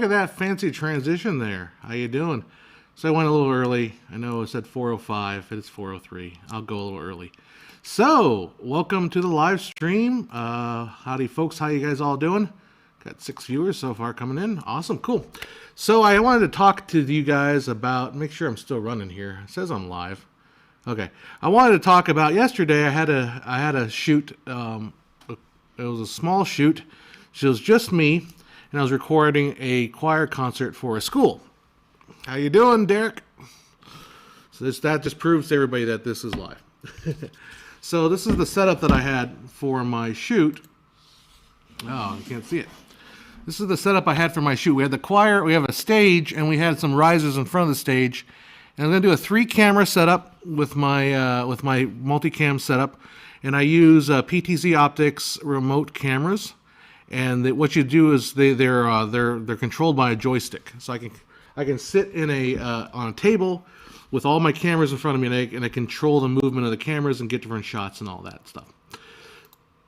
look at that fancy transition there. How you doing? So I went a little early. I know it said 4:05, but it's 4:03. I'll go a little early. So, welcome to the live stream. Howdy folks, how you guys all doing? Got 6 viewers so far coming in. Awesome, cool. So I wanted to talk to you guys about, make sure I'm still running here. It says I'm live. Okay. I wanted to talk about, yesterday I had a shoot. It was a small shoot. So it was just me, and I was recording a choir concert for a school. How you doing, Derek? So that just proves to everybody that this is live. So this is the setup that I had for my shoot. Oh, you can't see it. This is the setup I had for my shoot. We had the choir, we have a stage, and we had some risers in front of the stage. And I'm going to do a 3-camera setup with my multicam setup. And I use PTZ Optics remote cameras. And what you do is they're controlled by a joystick. So I can sit in on a table with all my cameras in front of me, and I control the movement of the cameras and get different shots and all that stuff.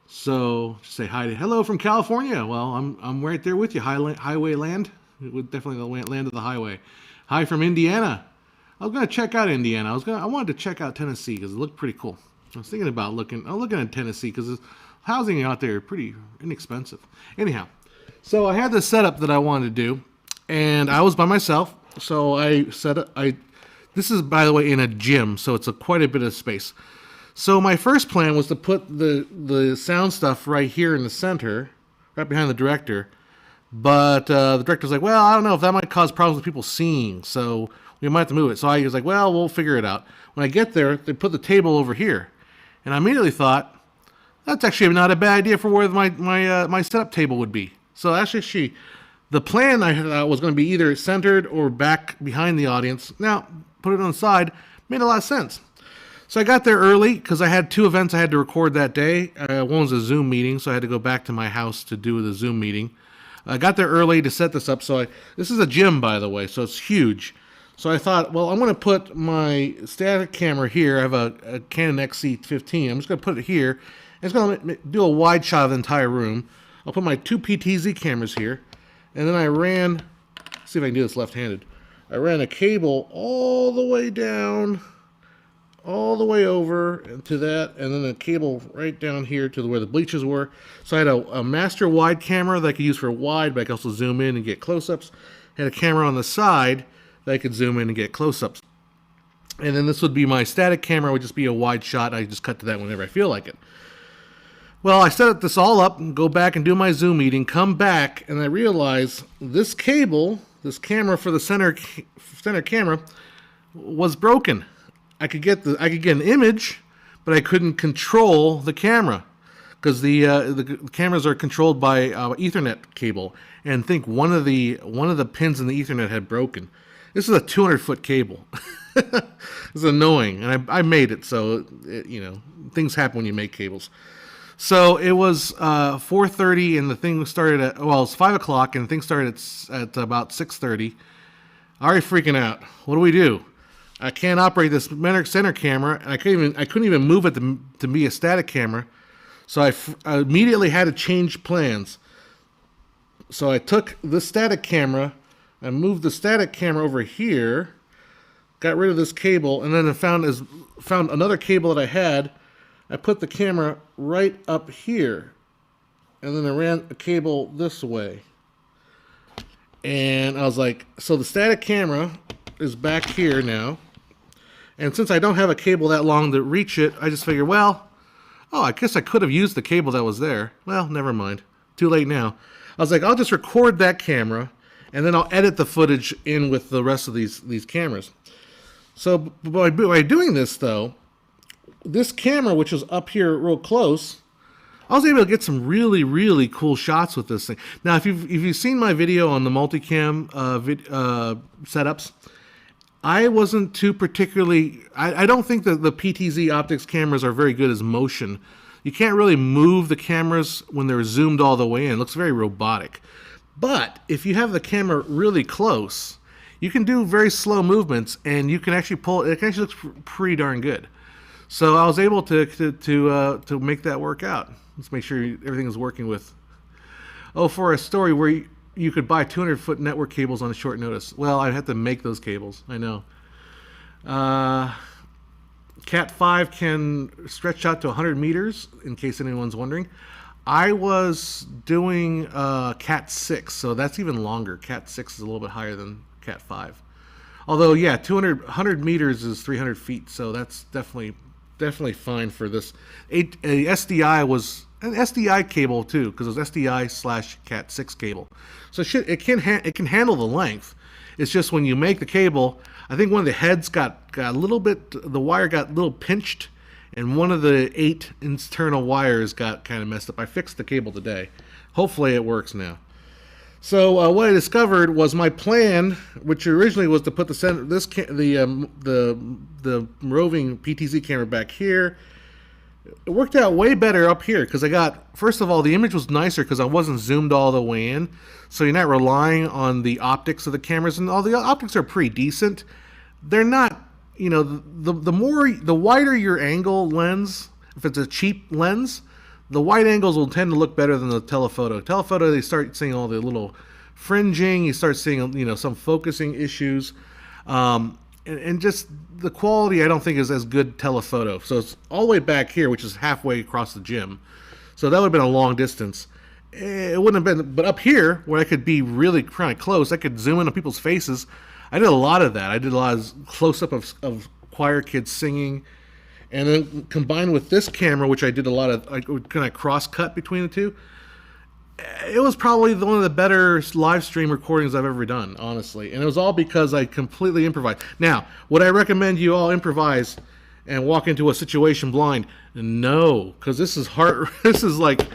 So say hi to hello from California. Well, I'm right there with you. Highway land, definitely the land of the highway. Hi from Indiana. I was gonna check out Indiana. I wanted to check out Tennessee because it looked pretty cool. I was thinking about looking at Tennessee because housing out there is pretty inexpensive. Anyhow, so I had this setup that I wanted to do, and I was by myself. So this is, by the way, in a gym, so it's quite a bit of space. So my first plan was to put the sound stuff right here in the center, right behind the director. But the director's like, well, I don't know if that might cause problems with people seeing, so we might have to move it. So I was like, well, we'll figure it out. When I get there, they put the table over here. And I immediately thought, that's actually not a bad idea for where my setup table would be. So actually, the plan I had was going to be either centered or back behind the audience. Now, put it on the side, made a lot of sense. So I got there early because I had 2 events I had to record that day. One was a Zoom meeting, so I had to go back to my house to do the Zoom meeting. I got there early to set this up. This is a gym, by the way, so it's huge. So I thought, well, I'm going to put my static camera here. I have a Canon XC15. I'm just going to put it here. It's going to do a wide shot of the entire room. I'll put my 2 PTZ cameras here. And then I ran, let's see if I can do this left-handed. I ran a cable all the way down, all the way over to that, and then a cable right down here to where the bleachers were. So I had a master wide camera that I could use for wide, but I could also zoom in and get close-ups. I had a camera on the side that I could zoom in and get close-ups. And then this would be my static camera, would just be a wide shot. I just cut to that whenever I feel like it. Well, I set this all up and go back and do my Zoom meeting, come back, and I realize this cable, this camera for the center camera, was broken. I could get an image, but I couldn't control the camera because the cameras are controlled by Ethernet cable, and I think one of the pins in the Ethernet had broken. This is a 200-foot cable. It's annoying, and I made it, so things happen when you make cables. So it was 4:30, and the thing started at, well, it was 5 o'clock, and the thing started at about 6:30. Already freaking out. What do we do? I can't operate this center camera, and I couldn't even move it to be a static camera. So I immediately had to change plans. So I took the static camera, I moved the static camera over here, got rid of this cable, and then I found another cable that I had. I put the camera right up here, and then I ran a cable this way. And I was like, so the static camera is back here now. And since I don't have a cable that long to reach it, I just figured, I guess I could have used the cable that was there. Well, never mind. Too late now. I was like, I'll just record that camera, and then I'll edit the footage in with the rest of these cameras. So by doing this, though, this camera, which was up here real close, I was able to get some really, really cool shots with this thing. Now, if you've seen my video on the multicam setups, I wasn't too particularly... I don't think that the PTZ optics cameras are very good as motion. You can't really move the cameras when they're zoomed all the way in. It looks very robotic. But if you have the camera really close, you can do very slow movements, and you can actually pull... It actually looks pretty darn good. So I was able to make that work out. Let's make sure everything is working with... Oh, for a story where you could buy 200-foot network cables on short notice. Well, I'd have to make those cables. I know. Cat 5 can stretch out to 100 meters, in case anyone's wondering. I was doing Cat 6, so that's even longer. Cat 6 is a little bit higher than Cat 5. Although, yeah, 100 meters is 300 feet, so that's definitely fine for this. A SDI was an SDI cable too, because it was SDI/Cat 6 cable. So it can handle the length. It's just when you make the cable, I think one of the heads got a little bit, the wire got a little pinched, and one of the 8 internal wires got kind of messed up. I fixed the cable today. Hopefully it works now. So what I discovered was my plan, which originally was to put the roving PTZ camera back here. It worked out way better up here because I got, first of all, the image was nicer because I wasn't zoomed all the way in. So you're not relying on the optics of the cameras, and all the optics are pretty decent. They're not, the wider your angle lens, if it's a cheap lens, the wide angles will tend to look better than the telephoto. Telephoto, they start seeing all the little fringing. You start seeing, some focusing issues. And just the quality, I don't think, is as good telephoto. So it's all the way back here, which is halfway across the gym. So that would have been a long distance. It wouldn't have been, but up here, where I could be really kind of close, I could zoom in on people's faces. I did a lot of that. I did a lot of close-up of choir kids singing. And then combined with this camera, which I did a lot of, I would kind of cross-cut between the two, it was probably one of the better live stream recordings I've ever done, honestly. And it was all because I completely improvised. Now, would I recommend you all improvise and walk into a situation blind? No, because this is hard. This is like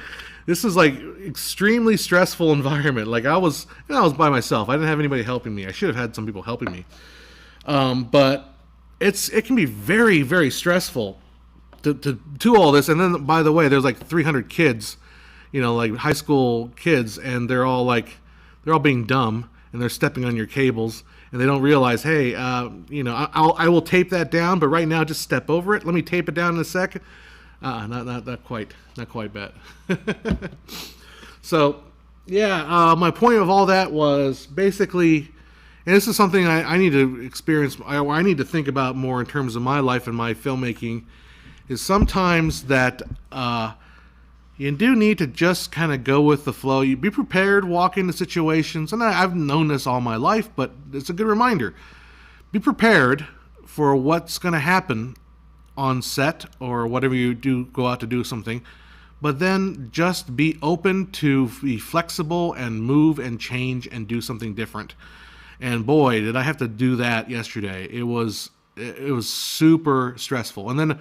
extremely stressful environment. Like I was by myself. I didn't have anybody helping me. I should have had some people helping me. But it can be very, very stressful to do all this. And then, by the way, there's like 300 kids, like high school kids, and they're all being dumb, and they're stepping on your cables, and they don't realize, hey, I will tape that down, but right now just step over it. Let me tape it down in a second. Not quite bad. So, yeah, my point of all that was basically, and this is something I need to experience, I need to think about more in terms of my life and my filmmaking, is sometimes that you do need to just kind of go with the flow. You be prepared, walk into situations, and I've known this all my life, but it's a good reminder. Be prepared for what's going to happen on set or whatever you do, go out to do something, but then just be open to be flexible and move and change and do something different. And boy, did I have to do that yesterday. It was super stressful. And then,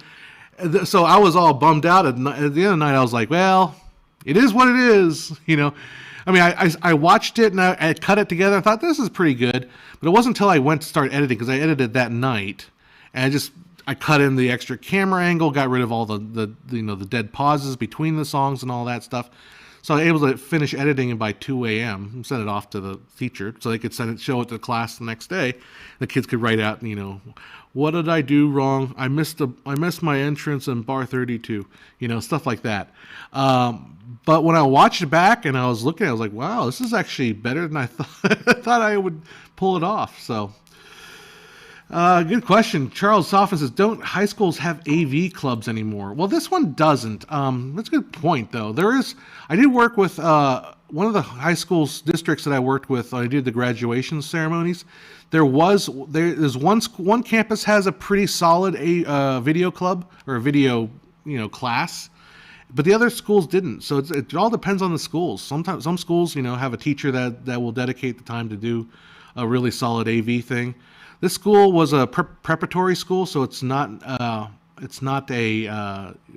so I was all bummed out at the end of the night. I was like, well, it is what it is. I mean, I watched it and I cut it together. I thought this is pretty good, but it wasn't until I went to start editing, because I edited that night, and I cut in the extra camera angle, got rid of all the dead pauses between the songs and all that stuff. So I was able to finish editing by 2 a.m. and send it off to the teacher so they could show it to the class the next day. The kids could write out, what did I do wrong? I missed my entrance in bar 32, stuff like that. But when I watched it back and I was looking, I was like, wow, this is actually better than I thought. I thought I would pull it off. So, good question. Charles Soffin says, don't high schools have AV clubs anymore? Well, this one doesn't. That's a good point, though. I did work with one of the high schools districts that I worked with. I did the graduation ceremonies. There's one campus has a pretty solid video club or a video class, but the other schools didn't. So it all depends on the schools. Sometimes some schools have a teacher that will dedicate the time to do a really solid AV thing. This school was a preparatory school, so it's not a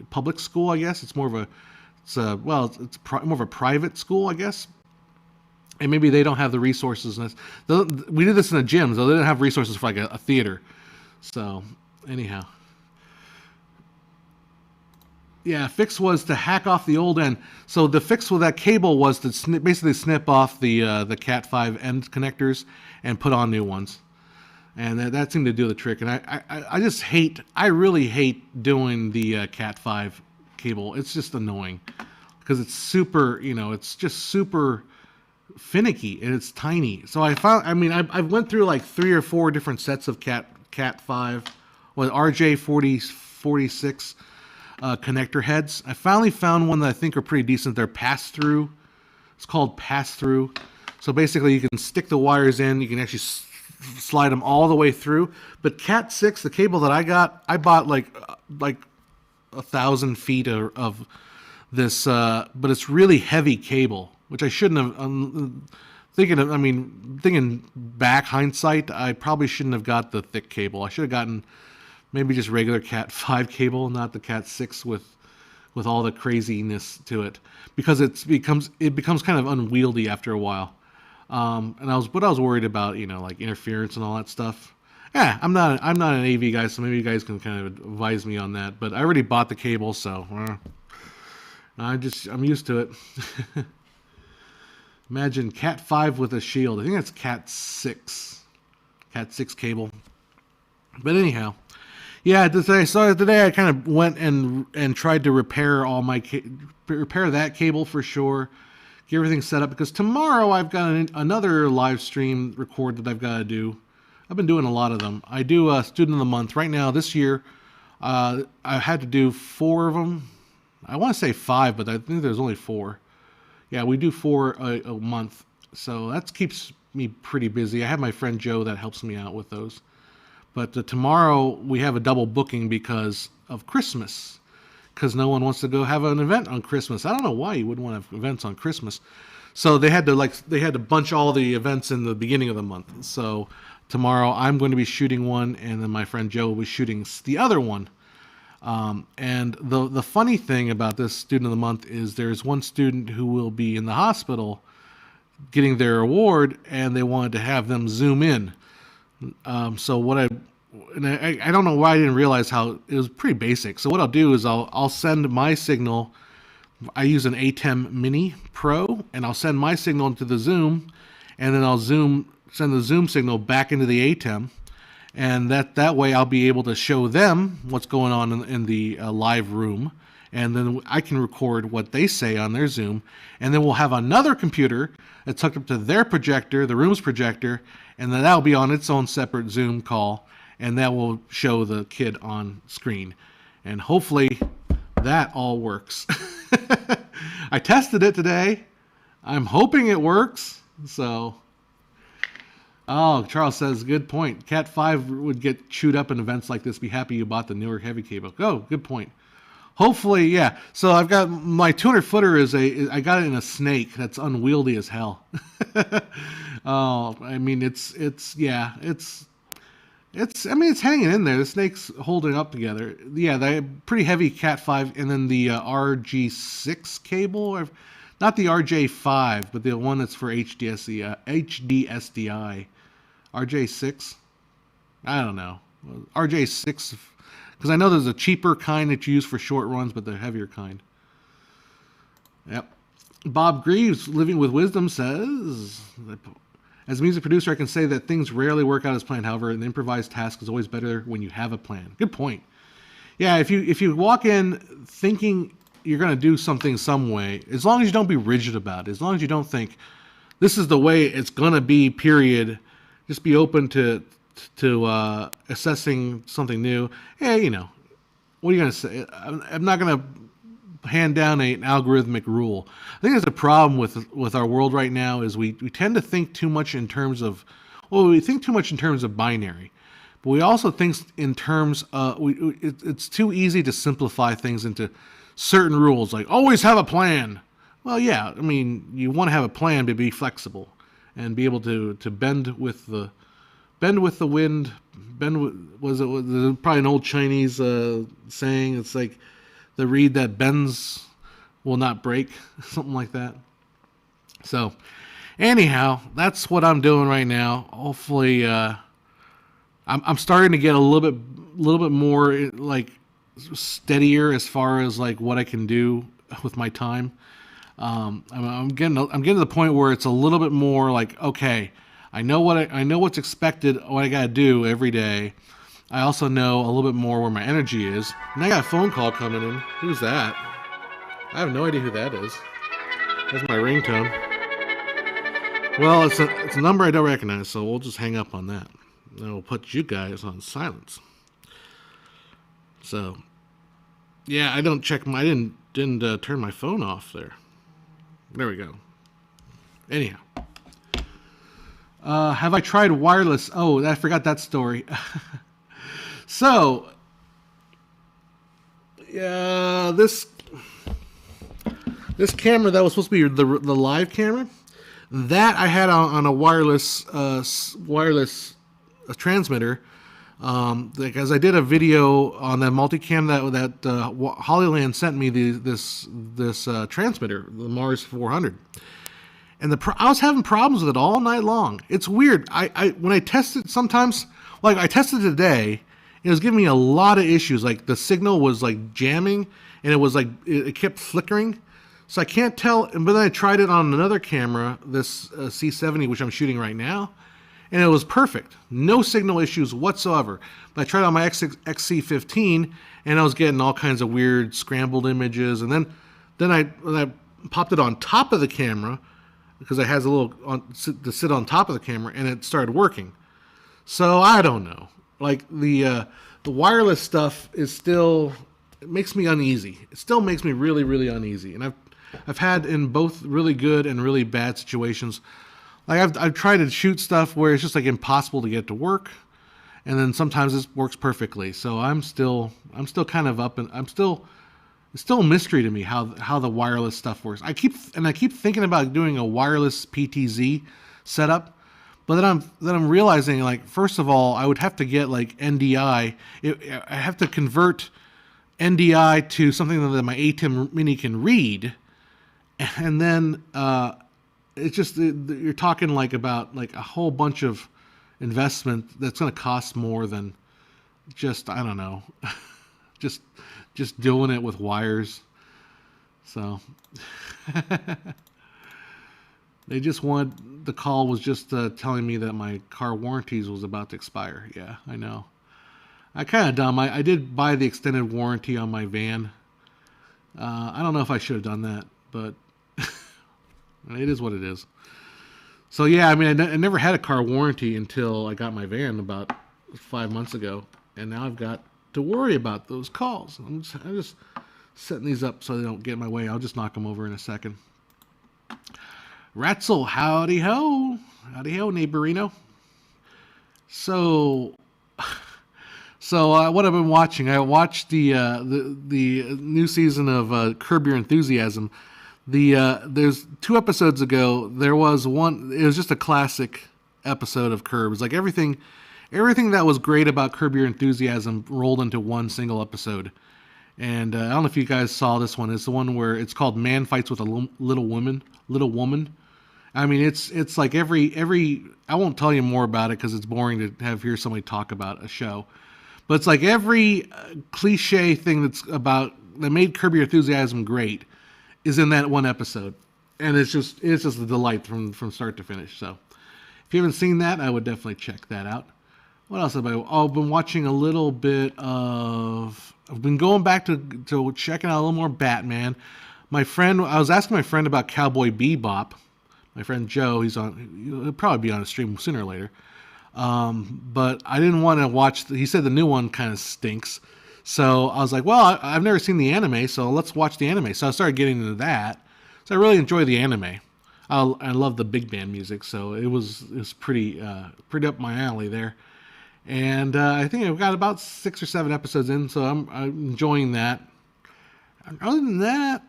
public school, I guess. It's more of more of a private school, I guess. And maybe they don't have the resources. We did this in a gym, so they didn't have resources for like a theater. So anyhow, yeah, fix was to hack off the old end. So the fix with that cable was to basically snip off the Cat 5 end connectors and put on new ones. And that seemed to do the trick. And I really hate doing the Cat 5 cable. It's just annoying because it's super, it's just super finicky and it's tiny. So I found, I mean, I went through like 3 or 4 different sets of Cat 5 with RJ46 connector heads. I finally found one that I think are pretty decent. They're pass-through. It's called pass-through. So basically you can stick the wires in. You can actually slide them all the way through. But Cat 6, the cable that I bought like 1,000 feet of this, but it's really heavy cable, which I shouldn't have. Thinking back, hindsight, I probably shouldn't have got the thick cable. I should have gotten maybe just regular Cat 5 cable, not the Cat 6 with all the craziness to it, because it becomes kind of unwieldy after a while. And I was worried about, like interference and all that stuff. Yeah, I'm not an AV guy, so maybe you guys can kind of advise me on that. But I already bought the cable, so I'm used to it. Imagine Cat 5 with a shield. I think that's Cat 6 cable. But anyhow, yeah. Today I kind of went and tried to repair repair that cable for sure. Get everything set up, because tomorrow I've got another live stream record that I've got to do. I've been doing a lot of them. I do a Student of the Month. Right now, this year, I had to do 4 of them. I want to say 5, but I think there's only 4. Yeah, we do 4 a month. So that keeps me pretty busy. I have my friend Joe that helps me out with those. But tomorrow we have a double booking because of Christmas. Because no one wants to go have an event on Christmas. I don't know why you wouldn't want to have events on Christmas. So they had to bunch all the events in the beginning of the month. So tomorrow I'm going to be shooting one, and then my friend Joe will be shooting the other one. And the funny thing about this Student of the Month is there's one student who will be in the hospital getting their award, and they wanted to have them zoom in. So I don't know why I didn't realize how it was pretty basic. So what I'll do is I'll send my signal. I use an ATEM Mini Pro, and I'll send my signal into the Zoom, and then I'll send the Zoom signal back into the ATEM, and that way I'll be able to show them what's going on in the live room, and then I can record what they say on their Zoom, and then we'll have another computer that's hooked up to their projector, the room's projector, and then that'll be on its own separate Zoom call, and that will show the kid on screen. And hopefully that all works. I tested it today. I'm hoping it works. So, Charles says, good point. Cat 5 would get chewed up in events like this. Be happy you bought the newer heavy cable. Oh, good point. Hopefully, yeah. So I've got my 200-footer I got it in a snake that's unwieldy as hell. I mean, it's hanging in there. The snake's holding up together. Yeah, they're pretty heavy Cat 5, and then the RG6 cable, not the RJ5, but the one that's for HDSDI. RJ6? I don't know. RJ6, because I know there's a cheaper kind that you use for short runs, but the heavier kind. Yep. Bob Greaves, Living with Wisdom, says, as a music producer, I can say that things rarely work out as planned. However, an improvised task is always better when you have a plan. Good point. Yeah, if you walk in thinking you're going to do something some way, as long as you don't be rigid about it, as long as you don't think this is the way it's going to be, period, just be open to assessing something new. Hey, what are you going to say? I'm not going to hand down an algorithmic rule. I think there's a problem with our world right now is we tend to think too much in terms of, binary, but we also think in terms it's too easy to simplify things into certain rules, like always have a plan. Well, yeah, I mean, you want to have a plan, but be flexible and be able to bend with the wind. Was probably an old Chinese saying. It's like the reed that bends will not break, something like that. So, anyhow, that's what I'm doing right now. Hopefully, I'm starting to get a little bit more like steadier as far as like what I can do with my time. I'm getting to the point where it's a little bit more like, okay, I know what's expected, what I gotta do every day. I also know a little bit more where my energy is. And I got a phone call coming in. Who's that? I have no idea who that is. That's my ringtone. Well, it's a number I don't recognize, so we'll just hang up on that. And we'll put you guys on silence. So, yeah, I don't check my. I didn't turn my phone off there. There we go. Anyhow, have I tried wireless? Oh, I forgot that story. So, yeah, this camera that was supposed to be the live camera, that I had on a wireless transmitter. Because I did a video on that multicam that Hollyland sent me this transmitter, the Mars 400, and I was having problems with it all night long. It's weird. When I tested sometimes, like I tested today, it was giving me a lot of issues. Like the signal was like jamming, and it was like it kept flickering. So I can't tell. But then I tried it on another camera, this C70, which I'm shooting right now, and it was perfect. No signal issues whatsoever. But I tried it on my XC15, and I was getting all kinds of weird scrambled images. And then I popped it on top of the camera, because it has a little to sit on top of the camera, and it started working. So I don't know. Like the wireless stuff is still, it makes me uneasy. It still makes me really, really uneasy. And I've had in both really good and really bad situations. Like I've tried to shoot stuff where it's just like impossible to get to work, and then sometimes it works perfectly. So I'm still kind of up, and it's still a mystery to me how the wireless stuff works. I keep thinking about doing a wireless PTZ setup, but then I'm realizing, like, first of all, I would have to get like NDI. I have to convert NDI to something that my ATEM Mini can read, and then it's just you're talking like about like a whole bunch of investment that's going to cost more than just, I don't know, just doing it with wires. So the call was just telling me that my car warranties was about to expire. Yeah, I know. I kind of dumb. I did buy the extended warranty on my van. I don't know if I should have done that, but it is what it is. So yeah, I mean, I never had a car warranty until I got my van about 5 months ago, and now I've got to worry about those calls. I'm just setting these up so they don't get in my way. I'll just knock them over in a second. Ratzel, howdy ho, neighborino. So what I've been watching, I watched the new season of Curb Your Enthusiasm. There's 2 episodes ago, there was one, it was just a classic episode of Curb. It's like everything that was great about Curb Your Enthusiasm rolled into one single episode. And I don't know if you guys saw this one. It's the one where it's called Man Fights with a Little Woman. I mean, it's like every I won't tell you more about it because it's boring to hear somebody talk about a show. But it's like every cliche thing that made Curb Your Enthusiasm great is in that one episode, and it's just a delight from start to finish. So if you haven't seen that, I would definitely check that out. What else have I've been watching a little bit of. I've been going back to checking out a little more Batman. I was asking my friend about Cowboy Bebop. My friend Joe, he'll probably be on a stream sooner or later. But I didn't want to watch. He said the new one kind of stinks. So I was like, well, I've never seen the anime, so let's watch the anime. So I started getting into that. So I really enjoy the anime. I love the big band music, so it was pretty up my alley there. And I think I've got about 6 or 7 episodes in, so I'm enjoying that. Other than that,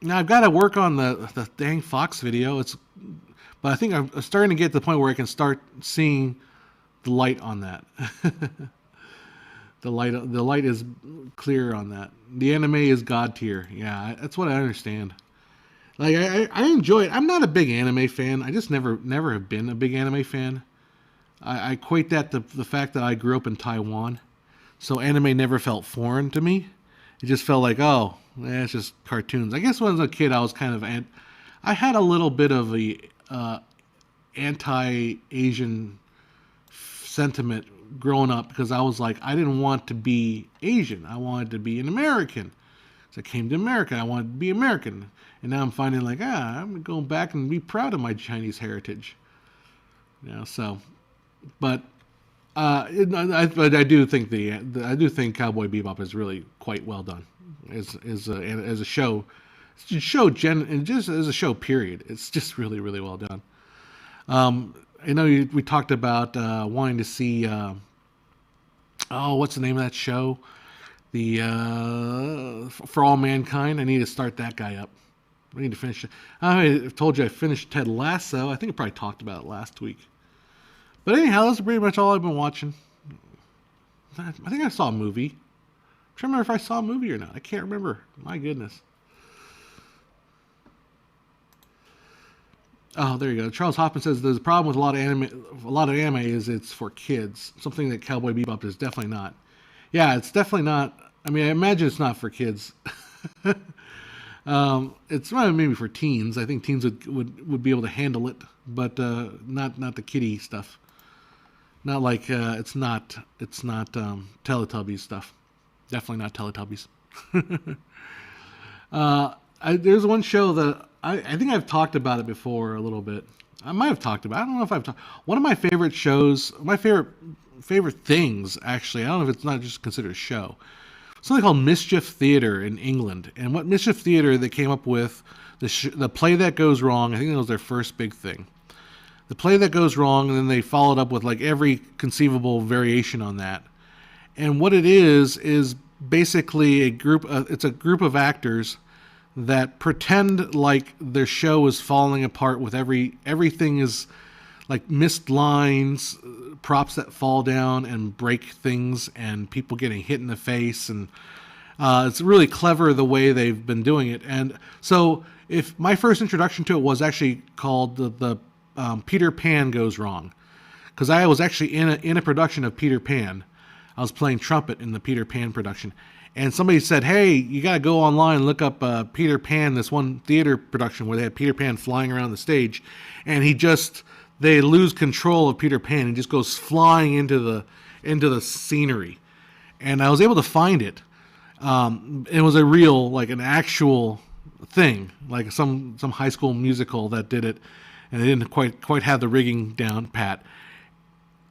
now I've got to work on the dang Fox video. But I think I'm starting to get to the point where I can start seeing the light on that. The light is clear on that. The anime is god tier. Yeah, that's what I understand. Like I enjoy it. I'm not a big anime fan. I just never have been a big anime fan. I equate that to the fact that I grew up in Taiwan, so anime never felt foreign to me. It just felt like, oh, it's just cartoons. I guess when I was a kid, I was kind of I had a little bit of the anti-Asian sentiment growing up because I was like, I didn't want to be Asian. I wanted to be an American So I came to America. I wanted to be American. And now I'm finding like, I'm going back and be proud of my Chinese heritage. So, but I do think I do think Cowboy Bebop is really quite well done as a show, and just as a show. Period. It's just really really well done. I know we talked about wanting to see. What's the name of that show? The For All Mankind. I need to start that guy up. I need to finish it. I told you I finished Ted Lasso. I think I probably talked about it last week. But anyhow, that's pretty much all I've been watching. I think I saw a movie. I'm trying to remember if I saw a movie or not. I can't remember. My goodness. Oh, there you go. Charles Hoffman says there's a problem with a lot of anime is it's for kids. Something that Cowboy Bebop is definitely not. Yeah, it's definitely not. I mean, I imagine it's not for kids. It's maybe for teens. I think teens would be able to handle it, but not the kiddie stuff. Not like it's not Teletubbies stuff. Definitely not Teletubbies. There's one show that I think I've talked about it before a little bit. I might have talked about it. I don't know if I've talked. One of my favorite shows, my favorite things, actually. I don't know if it's not just considered a show. Something called Mischief Theater in England. And what Mischief Theater, they came up with, the play that goes wrong, I think that was their first big thing. The play that goes wrong, and then they followed up with like every conceivable variation on that. And what it is basically it's a group of actors that pretend like their show is falling apart with everything is like missed lines, props that fall down and break things, and people getting hit in the face. And it's really clever the way they've been doing it. And so if my first introduction to it was actually called the Peter Pan Goes Wrong, because I was actually in a production of Peter Pan. I was playing trumpet in the Peter Pan production, and somebody said, "Hey, you got to go online and look up Peter Pan, this one theater production where they had Peter Pan flying around the stage, and they lose control of Peter Pan and just goes flying into the scenery." And I was able to find it. It was a real, like an actual thing, like some high school musical that did it, and they didn't quite have the rigging down pat.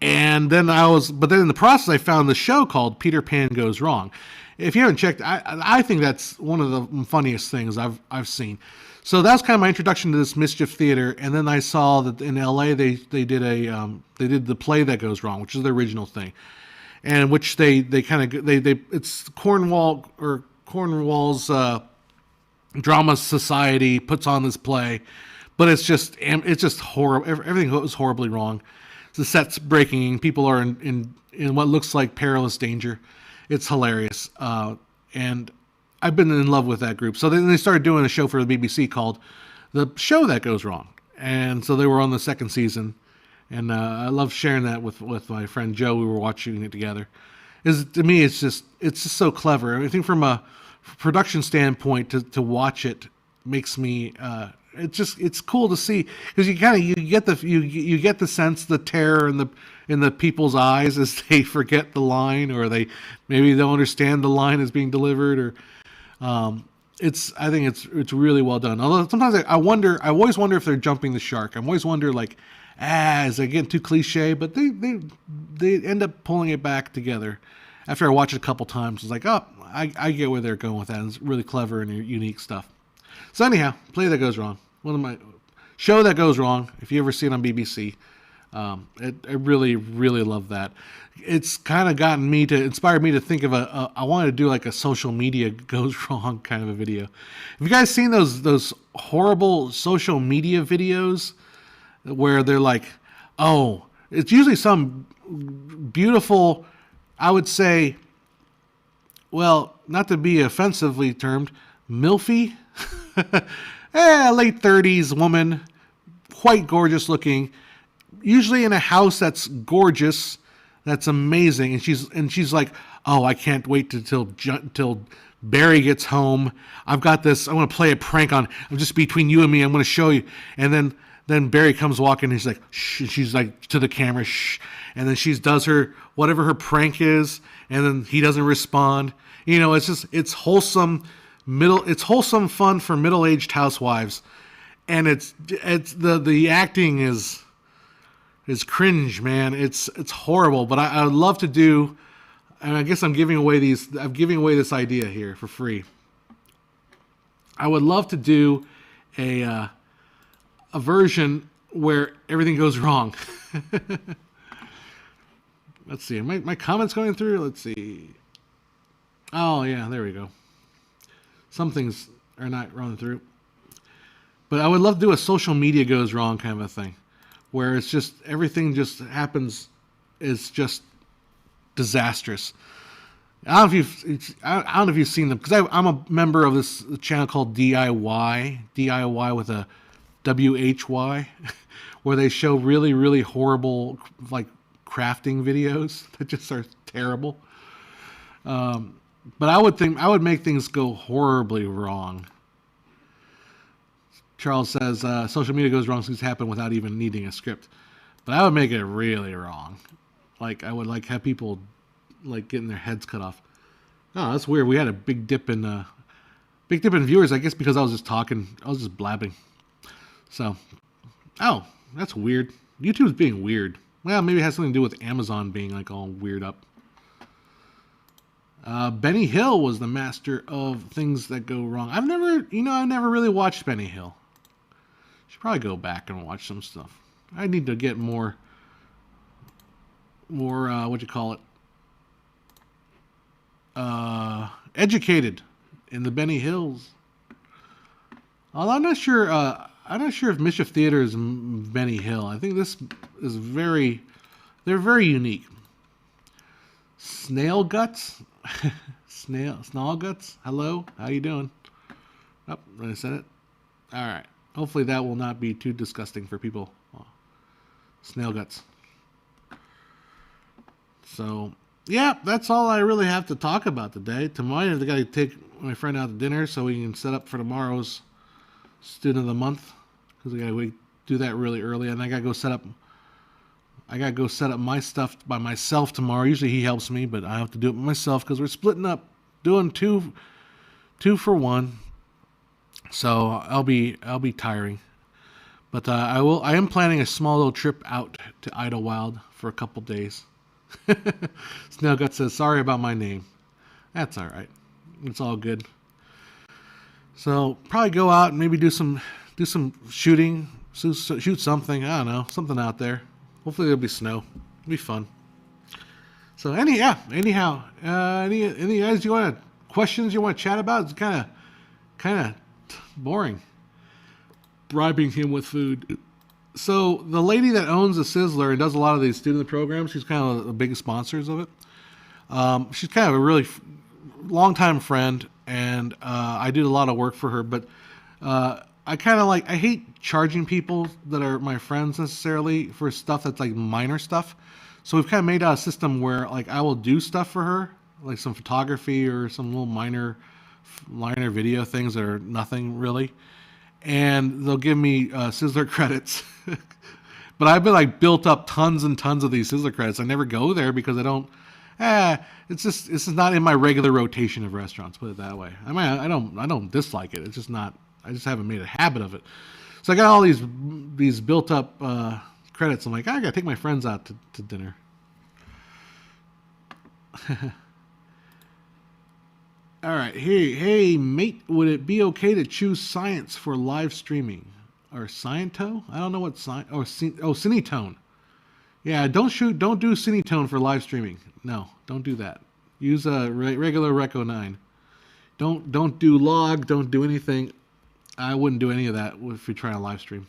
And then but in the process, I found the show called Peter Pan Goes Wrong. If you haven't checked, I think that's one of the funniest things I've seen. So that was kind of my introduction to this Mischief Theater. And then I saw that in LA they did the Play That Goes Wrong, which is the original thing, and which it's Cornwall's Drama Society puts on this play, but it's just horrible. Everything goes horribly wrong. The set's breaking. People are in what looks like perilous danger. It's hilarious. And I've been in love with that group. So then they started doing a show for the BBC called The Show That Goes Wrong. And so they were on the second season. And I love sharing that with my friend Joe. We were watching it together. To me, it's just so clever. I think from a production standpoint, to watch it makes me... it's cool to see, because you get the sense, the terror in the people's eyes as they forget the line, or they maybe don't understand the line as being delivered, or I think it's really well done. Although sometimes I always wonder if they're jumping the shark. I always wonder, like, is it getting too cliche? But they end up pulling it back together. After I watch it a couple times, it's like, oh, I get where they're going with that. It's really clever and unique stuff. So anyhow, Play That Goes Wrong. One of my Show That Goes Wrong. If you ever see it on BBC, I really, really love that. It's kind of inspired me to think of I wanted to do like a social media goes wrong kind of a video. Have you guys seen those horrible social media videos where they're like, oh, it's usually some beautiful, I would say, well, not to be offensively termed, milfy, late 30s woman, quite gorgeous looking, usually in a house that's gorgeous, that's amazing, and she's like, oh, I can't wait till Barry gets home. I've got this. I want to play a prank on. I'm just between you and me. I'm going to show you. And then Barry comes walking. And he's like, shh. And she's like to the camera, shh. And then she does her whatever her prank is, and then he doesn't respond. It's wholesome It's wholesome fun for middle-aged housewives, and it's the acting is cringe, man. It's horrible. But I would love to do, and I guess I'm giving away this idea here for free. I would love to do a version where everything goes wrong. Let's see. Are my comments going through? Let's see. Oh, yeah, there we go. Some things are not running through. But I would love to do a social media goes wrong kind of a thing, where it's just everything just happens is just disastrous. I don't know if you've seen them, because I'm a member of this channel called DIY with a WHY, where they show really, really horrible like crafting videos that just are terrible. But I would make things go horribly wrong. Charles says social media goes wrong, things happen without even needing a script. But I would make it really wrong. Like I would like have people like getting their heads cut off. Oh, that's weird. We had a big dip in viewers, I guess because I was just talking. I was just blabbing. So, oh, that's weird. YouTube's being weird. Well, maybe it has something to do with Amazon being like all weird up. Benny Hill was the master of things that go wrong. I've never really watched Benny Hill. Should probably go back and watch some stuff. I need to get more educated in the Benny Hills. Although I'm not sure if Mischief Theater is Benny Hill. I think this is they're very unique. Snail Guts? Snail Guts? Hello? How you doing? Oh, I said it. Alright. Hopefully that will not be too disgusting for people. Oh. Snail Guts. So, yeah, that's all I really have to talk about today. Tomorrow I got to take my friend out to dinner so we can set up for tomorrow's Student of the Month. Because we got to do that really early. And I got to go set up my stuff by myself tomorrow. Usually he helps me, but I have to do it myself because we're splitting up, doing two for one. So I'll be tiring, but I am planning a small little trip out to Idlewild for a couple days. Snailgut says sorry about my name. That's all right. It's all good. So probably go out and maybe do some shooting, shoot something. I don't know, something out there. Hopefully there'll be snow. It'll be fun. So anyhow, any guys questions you want to chat about? It's kind of boring. Bribing him with food. So the lady that owns the Sizzler and does a lot of these student programs, she's kind of the biggest sponsors of it. She's kind of a really long-time friend, and I do a lot of work for her. But I hate charging people that are my friends necessarily for stuff that's like minor stuff. So we've kind of made out a system where like I will do stuff for her, like some photography or some little minor video things that are nothing really, and they'll give me Sizzler credits. But I've been like built up tons and tons of these Sizzler credits. I never go there because I don't. It's just not in my regular rotation of restaurants. Put it that way. I mean, I don't dislike it. It's just not. I just haven't made a habit of it. So I got all these built up credits. I'm like, I gotta take my friends out to dinner. All right, hey mate, would it be okay to choose science for live streaming or Sciento? I don't know what Cinetone. Yeah, don't do Cinetone for live streaming. No, don't do that. Use a regular Reco 9. Don't do log. Don't do anything. I wouldn't do any of that if you're trying to live stream,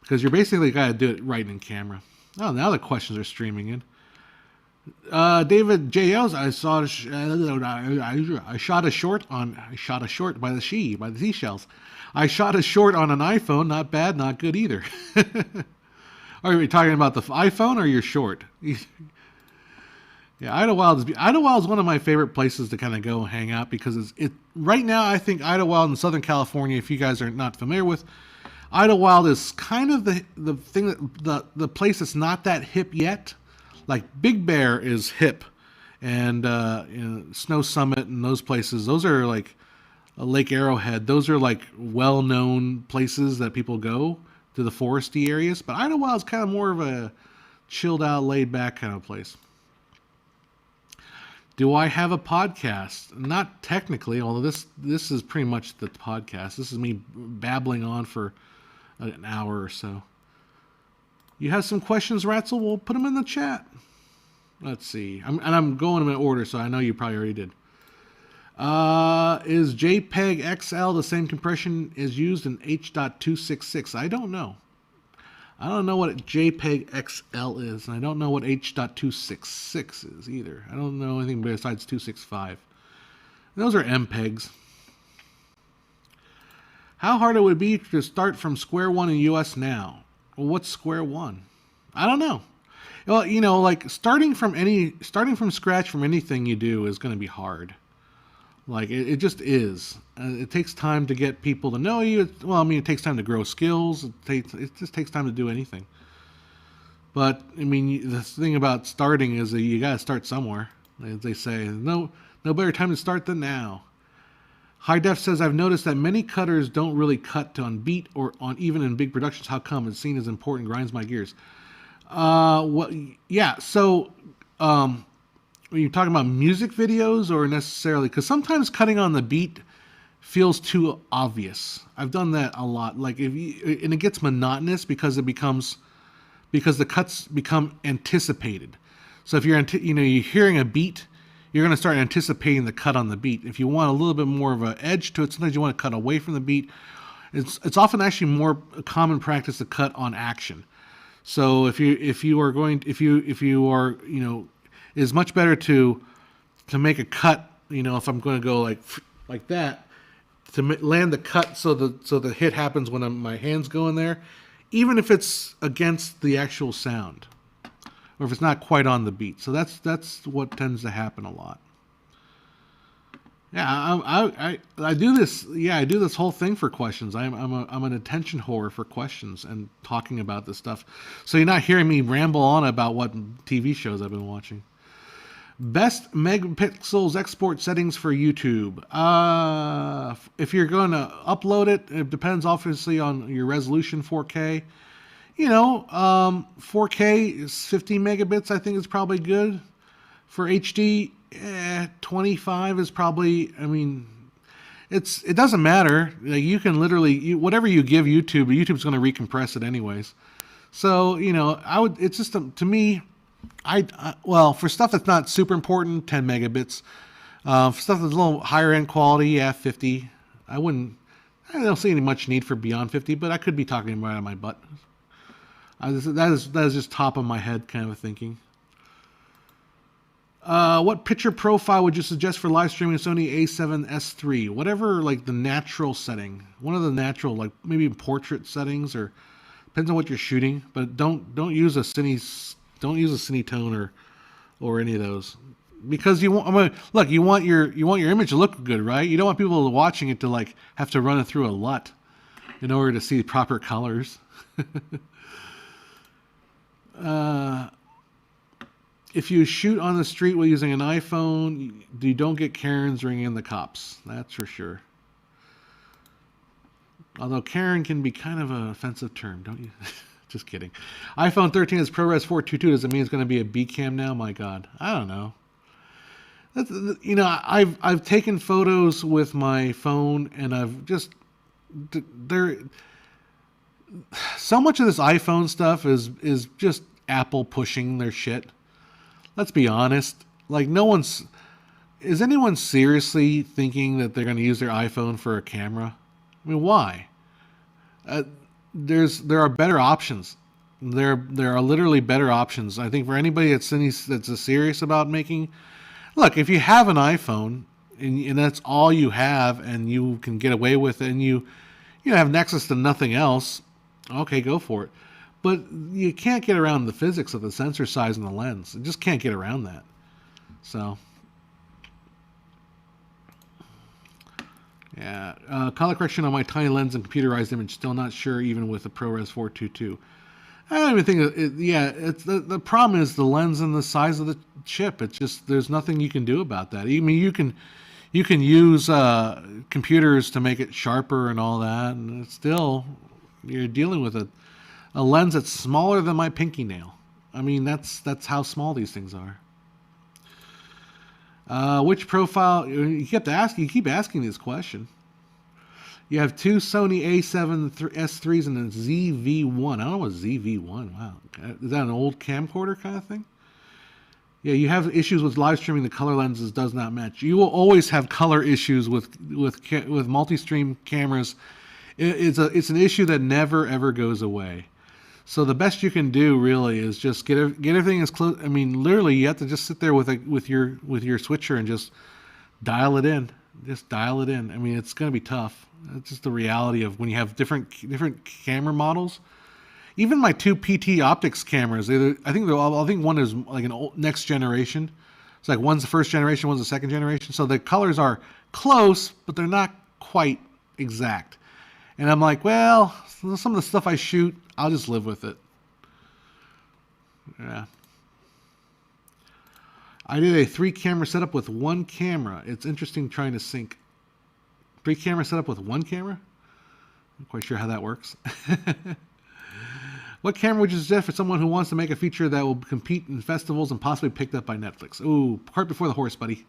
because you're basically got to do it right in camera. Oh, now the questions are streaming in. David J.L.'s, I shot a short by the seashells. I shot a short on an iPhone. Not bad, not good either. Are you talking about the iPhone or your short? Yeah, Idlewild is one of my favorite places to kind of go hang out, because it right now I think Idlewild in Southern California, if you guys are not familiar with, Idlewild is kind of the thing that the place that's not that hip yet. Like Big Bear is hip, and Snow Summit and those places. Those are like Lake Arrowhead. Those are like well-known places that people go to, the foresty areas. But Idlewild is kind of more of a chilled out, laid back kind of place. Do I have a podcast? Not technically, although this is pretty much the podcast. This is me babbling on for an hour or so. You have some questions, Ratzel? We'll put them in the chat. Let's see. I'm going in order, so I know you probably already did. Is JPEG XL the same compression is used in H.266? I don't know. I don't know what JPEG XL is, and I don't know what H.266 is either. I don't know anything besides 265. Those are MPEGs. How hard it would be to start from square one in US now? Well, what's square one? I don't know. Well, like starting from scratch from anything you do is going to be hard. Like it just is. It takes time to get people to know you. It takes time to grow skills. It just takes time to do anything. But the thing about starting is that you got to start somewhere. As they say, no better time to start than now. High Def says, I've noticed that many cutters don't really cut on beat or on even in big productions. How come? It's seen as important, grinds my gears. Yeah. So, are you talking about music videos or necessarily? Because sometimes cutting on the beat feels too obvious. I've done that a lot. Like and it gets monotonous because the cuts become anticipated. So if you're hearing a beat, you're going to start anticipating the cut on the beat. If you want a little bit more of an edge to it, sometimes you want to cut away from the beat. It's often actually more common practice to cut on action. So if you are it's much better to make a cut. If I'm going to go like that, to land the cut so the hit happens when my hands go in there, even if it's against the actual sound, or if it's not quite on the beat. So that's what tends to happen a lot. Yeah, I do this. Yeah, I do this whole thing for questions. I'm an attention whore for questions and talking about this stuff. So you're not hearing me ramble on about what TV shows I've been watching. Best megapixels export settings for YouTube. If you're going to upload it, it depends obviously on your resolution. 4K. 4K is 50 megabits. I think is probably good. For HD, 25 is probably. It doesn't matter. Like you can literally whatever you give YouTube's going to recompress it anyways. So I would. It's just to me. For stuff that's not super important, 10 megabits. For stuff that's a little higher end quality, 50. I don't see any much need for beyond 50, but I could be talking right out of my butt. That is just top of my head kind of thinking. What picture profile would you suggest for live streaming Sony A7S III? Whatever, like the natural setting. One of the natural, like maybe portrait settings, or depends on what you're shooting. But don't use a Cinetone or any of those, because you want you want your image to look good, right? You don't want people watching it to have to run it through a LUT in order to see proper colors. If you shoot on the street while using an iPhone, you don't get Karens ringing in the cops. That's for sure. Although Karen can be kind of an offensive term, don't you? Just kidding. iPhone 13 is ProRes 422. Does it mean it's going to be a B cam now? My God, I don't know. I've taken photos with my phone, and so much of this iPhone stuff is just Apple pushing their shit. Let's be honest. Is anyone seriously thinking that they're going to use their iPhone for a camera? Why? There are better options. There are literally better options. I think for anybody that's serious about making, look, if you have an iPhone and that's all you have and you can get away with it and you have access to nothing else, okay, go for it. But you can't get around the physics of the sensor size and the lens. You just can't get around that. So, yeah. Color correction on my tiny lens and computerized image. Still not sure even with the ProRes 422. I don't even think yeah, it's the problem is the lens and the size of the chip. It's just there's nothing you can do about that. I mean, you can use computers to make it sharper and all that, and it's still you're dealing with a lens that's smaller than my pinky nail. I mean, that's how small these things are. Which profile you keep asking this question. You have two Sony A7 S3s and a ZV1. I don't know what ZV1. Wow, is that an old camcorder kind of thing? Yeah, you have issues with live streaming. The color lenses does not match. You will always have color issues with multi-stream cameras. It's an issue that never ever goes away. So the best you can do really is just get everything as close. I mean, literally, you have to just sit there with your switcher and just dial it in. Just dial it in. I mean, it's going to be tough. It's just the reality of when you have different camera models. Even my two PT optics cameras, I think one is like an old, next generation. It's like one's the first generation, one's the second generation. So the colors are close, but they're not quite exact. And I'm like, well, some of the stuff I shoot, I'll just live with it. Yeah. I did a 3-camera setup with 1 camera. It's interesting trying to sync. 3-camera setup with 1 camera? I'm quite sure how that works. What camera would you suggest for someone who wants to make a feature that will compete in festivals and possibly picked up by Netflix? Ooh, cart before the horse, buddy.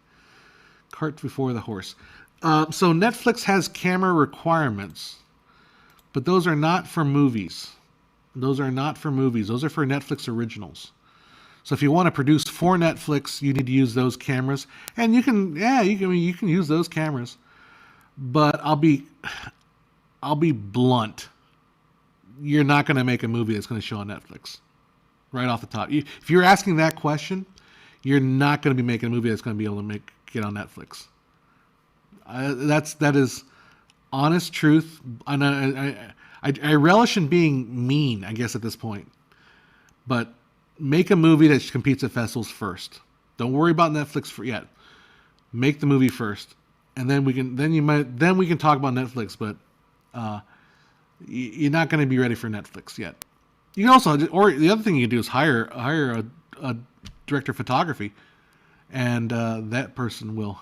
Cart before the horse. So Netflix has camera requirements, but those are not for movies. Those are not for movies. Those are for Netflix originals. So if you want to produce for Netflix, you need to use those cameras, and you can use those cameras. But I'll be blunt. You're not going to make a movie that's going to show on Netflix. Right off the top. If you're asking that question, you're not going to be making a movie that's going to be able to get on Netflix. That is honest truth. And I relish in being mean, I guess, at this point. But make a movie that competes at festivals first. Don't worry about Netflix yet. Make the movie first, and then we can talk about Netflix. But you're not going to be ready for Netflix yet. You can also, or the other thing you can do is hire a director of photography, and that person will.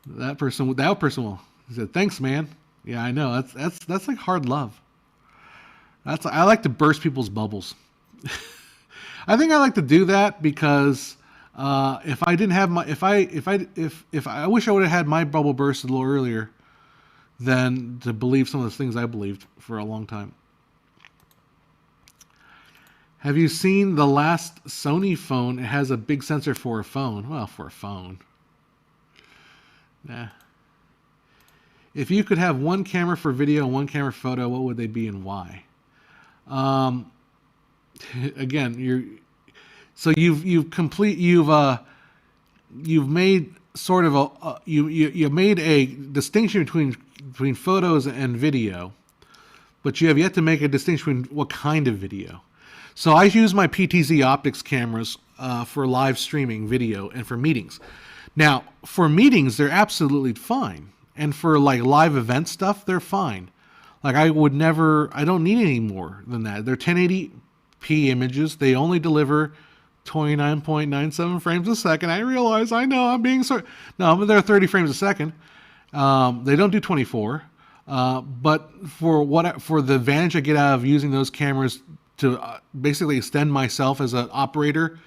that person will. He said, "Thanks, man." Yeah, I know. That's like hard love. I like to burst people's bubbles. I think I like to do that because if I didn't have if I wish I would have had my bubble burst a little earlier than to believe some of the things I believed for a long time. Have you seen the last Sony phone? It has a big sensor for a phone. Well, for a phone. Nah. If you could have 1 camera for video and 1 camera for photo, what would they be and why? Again, you've made sort of you made a distinction between photos and video, but you have yet to make a distinction between what kind of video. So I use my PTZ optics cameras for live streaming video and for meetings. Now, for meetings, they're absolutely fine, and for like live event stuff, they're fine. Like I don't need any more than that. They're 1080p images. They only deliver 29.97 frames a second. I realize, I know, I'm being sorry. No, but they're 30 frames a second. They don't do 24. But for the advantage I get out of using those cameras to basically extend myself as an operator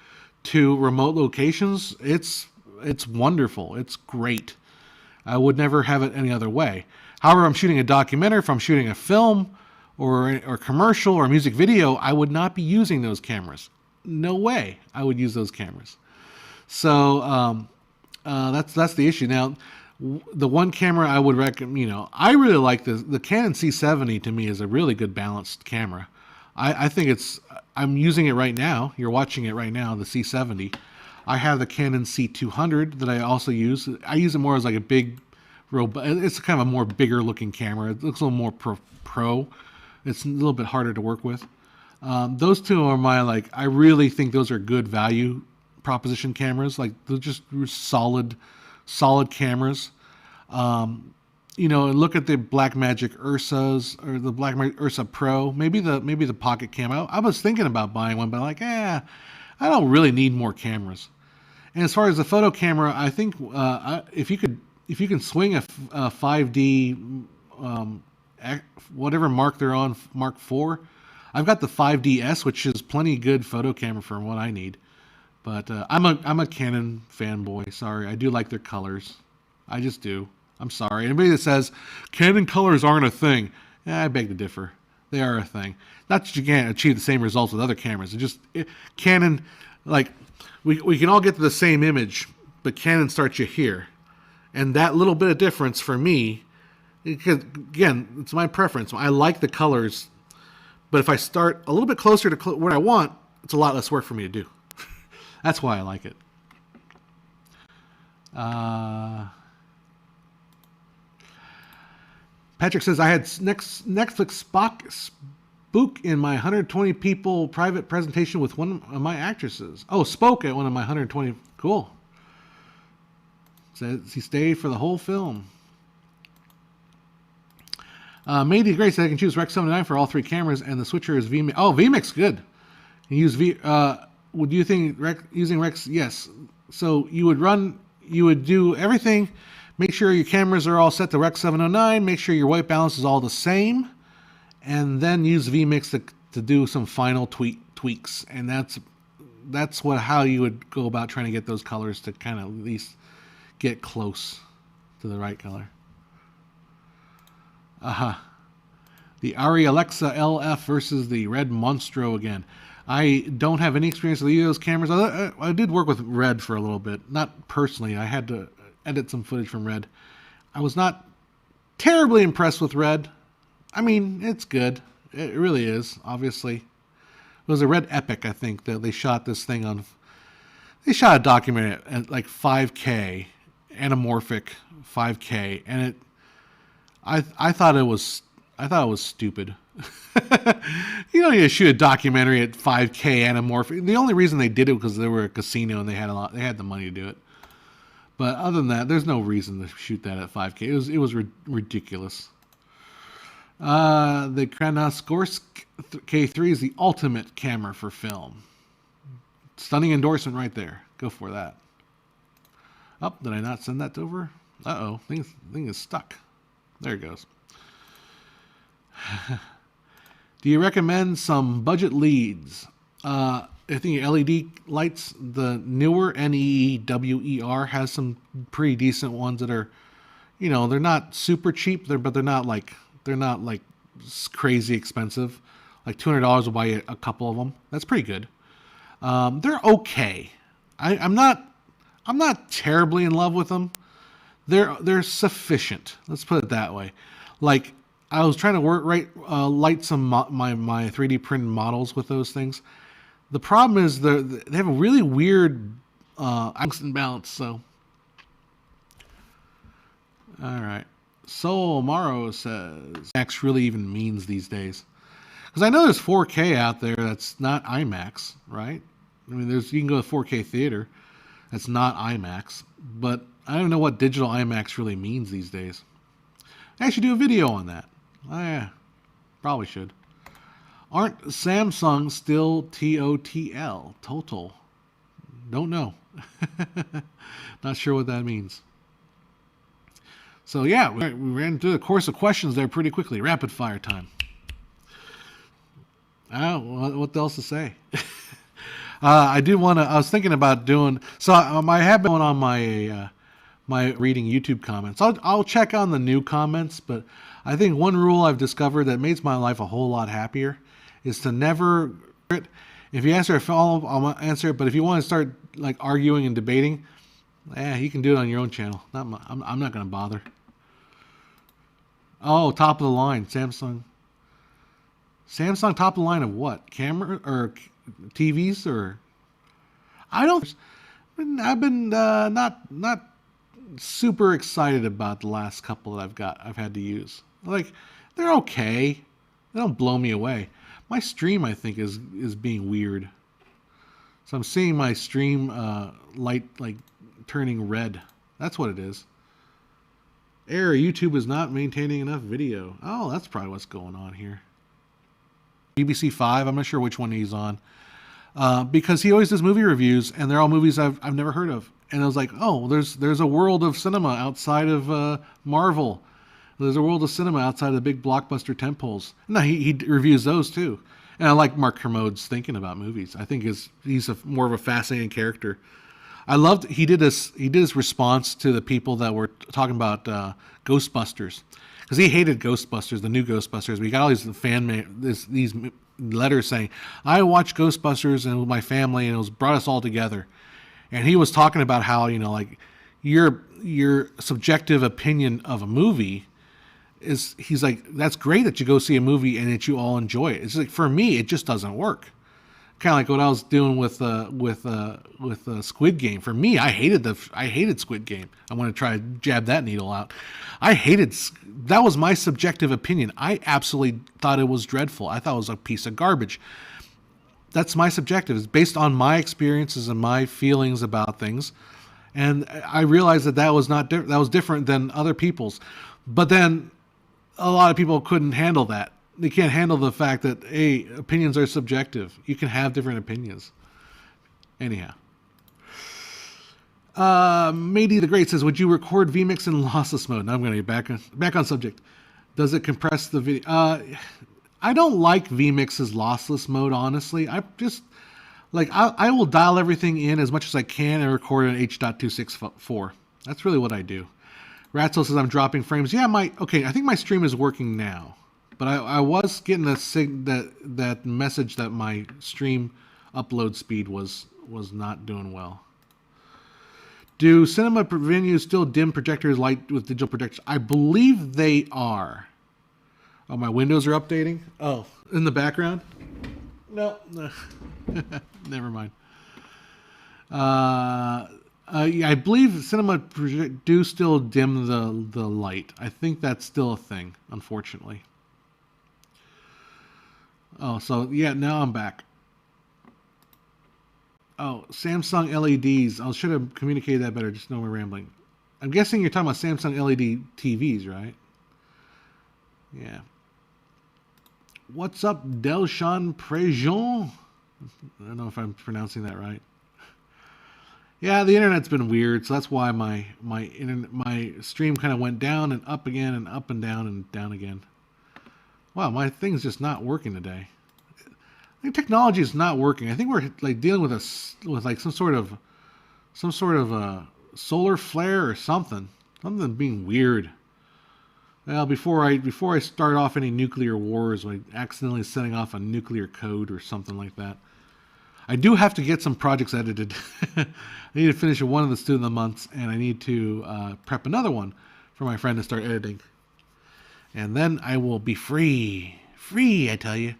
to remote locations, it's wonderful. It's great. I would never have it any other way. However, I'm shooting a documentary, if I'm shooting a film or commercial or music video, I would not be using those cameras. No way I would use those cameras. So that's the issue. Now, the 1 camera I would recommend, I really like the Canon C70. To me is a really good balanced camera. I think I'm using it right now. You're watching it right now, the C70. I have the Canon C200 that I also use. I use it more as like a big, it's kind of a more bigger looking camera. It looks a little more pro. It's a little bit harder to work with. Those two are I really think those are good value proposition cameras. Like they're just solid cameras. look at the Blackmagic Ursas or the Blackmagic Ursa Pro. Maybe the Pocket Cam. I was thinking about buying one, but I'm like, I don't really need more cameras. And as far as the photo camera, I think if you can swing a 5D whatever mark they're on, Mark IV. I've got the 5DS, which is plenty good photo camera for what I need. But I'm a Canon fanboy. Sorry, I do like their colors. I just do. I'm sorry. Anybody that says Canon colors aren't a thing, I beg to differ. They are a thing. Not that you can't achieve the same results with other cameras. Canon, like we can all get to the same image, but Canon starts you here, and that little bit of difference for me, because again, it's my preference. I like the colors, but if I start a little bit closer to what I want, it's a lot less work for me to do. That's why I like it. Patrick says, I had Netflix spook in my 120 people private presentation with one of my actresses. Oh, spoke at one of my 120. Cool. Says he stayed for the whole film. Mady Grace said I can choose Rec 79 for all three cameras, and the switcher is VMix. Oh, VMix, good. You use would you think using Rex? Yes. So you would do everything. Make sure your cameras are all set to Rec 709. Make sure your white balance is all the same, and then use VMix to do some final tweaks. And that's how you would go about trying to get those colors to kind of at least get close to the right color. The Ari Alexa LF versus the Red Monstro again. I don't have any experience with either of those cameras. I did work with Red for a little bit. Not personally. I had to edit some footage from Red. I was not terribly impressed with Red. I mean, it's good. It really is, obviously. It was a Red Epic, I think, that they shot this thing on. They shot a documentary at like 5K, anamorphic 5K, and I thought it was stupid. You don't need to shoot a documentary at 5K anamorphic. The only reason they did it was because they were a casino and they had the money to do it. But other than that, there's no reason to shoot that at 5K. It was ridiculous. The Kranaskorsky K3 is the ultimate camera for film. Stunning endorsement right there. Go for that. Oh, did I not send that over? Uh-oh, thing is stuck. There it goes. Do you recommend some budget leads? I think LED lights, the newer NEWER has some pretty decent ones that are, they're not super cheap, but they're not like crazy expensive. Like $200 will buy you a couple of them. That's pretty good. They're okay. I'm not terribly in love with them. They're sufficient. Let's put it that way. Like, I was trying to light some my 3D printed models with those things. The problem is they have a really weird angst and balance. So, all right. Soul Maro says IMAX really even means these days, because I know there's 4K out there that's not IMAX, right? I mean, you can go to 4K theater that's not IMAX, but I don't know what digital IMAX really means these days. I should do a video on that. Probably should. Aren't Samsung still TOTL? Total. Don't know. Not sure what that means. So yeah, we ran through the course of questions there pretty quickly. Rapid fire time. What else to say? I was thinking about doing, so I have been on my reading YouTube comments. I'll check on the new comments, but I think one rule I've discovered that makes my life a whole lot happier is to never. If you answer a follow-up, I'll answer it. But if you want to start like arguing and debating, you can do it on your own channel. I'm not going to bother. Oh, top of the line, Samsung. Samsung top of the line of what? Camera or TVs or? I've been not super excited about the last couple that I've had to use. Like, they're okay. They don't blow me away. My stream, I think, is being weird. So I'm seeing my stream light like turning red. That's what it is. Error, YouTube is not maintaining enough video. Oh, that's probably what's going on here. BBC 5, I'm not sure which one he's on. Because he always does movie reviews, and they're all movies I've never heard of. And I was like, oh, there's a world of cinema outside of Marvel. There's a world of cinema outside of the big blockbuster temples. No, he reviews those too. And I like Mark Kermode's thinking about movies. I think he's more of a fascinating character. I loved he did his response to the people that were talking about Ghostbusters, because he hated Ghostbusters, the new Ghostbusters. We got all these letters saying, I watched Ghostbusters and with my family, and it brought us all together. And he was talking about how, like your subjective opinion of a movie he's like, that's great that you go see a movie and that you all enjoy it. It's like, for me, it just doesn't work. Kind of like what I was doing with Squid Game. For me, I hated Squid Game. I want to try to jab that needle out. That was my subjective opinion. I absolutely thought it was dreadful. I thought it was a piece of garbage. That's my subjective. It's based on my experiences and my feelings about things. And I realized that was that was different than other people's. But then a lot of people couldn't handle that. They can't handle the fact that, hey, opinions are subjective. You can have different opinions. Anyhow. Mady the Great says, would you record vMix in lossless mode? Now I'm going to get back on subject. Does it compress the video? I don't like vMix's lossless mode, honestly. I just, I will dial everything in as much as I can and record in H.264. That's really what I do. Ratzel says I'm dropping frames. Yeah, I think my stream is working now. But I was getting that message that my stream upload speed was not doing well. Do cinema venues still dim projectors light with digital projectors? I believe they are. Oh, my windows are updating? Oh, in the background? No. Never mind. Yeah, I believe cinema do still dim the light. I think that's still a thing, unfortunately. Oh, so yeah, now I'm back. Oh, Samsung LEDs. I should have communicated that better. Just know we're rambling. I'm guessing you're talking about Samsung LED TVs, right? Yeah. What's up, Delshon Prejean? I don't know if I'm pronouncing that right. Yeah, the internet's been weird, so that's why my stream kind of went down and up again and up and down again. Wow, my thing's just not working today. I think technology is not working. I think we're dealing with some sort of solar flare or something being weird. Well, before I start off any nuclear wars, like accidentally setting off a nuclear code or something like that. I do have to get some projects edited. I need to finish one of the Student of the Months, and I need to prep another one for my friend to start editing. And then I will be free, I tell you.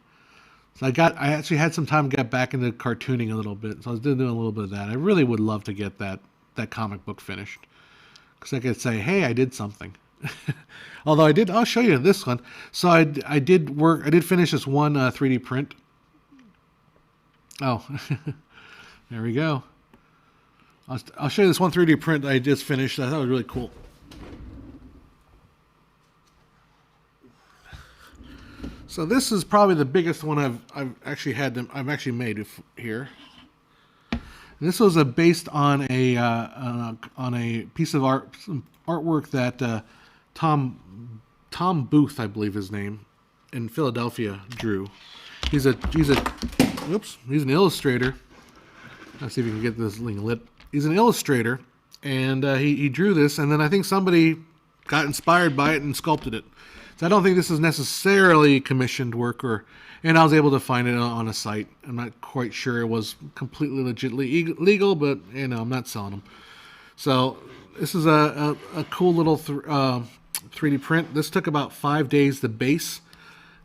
So I actually had some time to get back into cartooning a little bit, so I was doing a little bit of that. I really would love to get that comic book finished, because I could say, hey, I did something. Although I'll show you this one. So I did finish this one 3D print. Oh, there we go. I'll show you this one 3D print I just finished. I thought it was really cool. So this is probably the biggest one I've actually made here. And this was based on a piece of artwork that Tom Booth, I believe his name, in Philadelphia drew. He's an illustrator. Let's see if we can get this link lit. He's an illustrator, and he drew this, and then I think somebody got inspired by it and sculpted it. So I don't think this is necessarily commissioned work, and I was able to find it on a site. I'm not quite sure it was completely legitimately legal, but I'm not selling them. So this is a cool little 3D print. This took about 5 days. The base,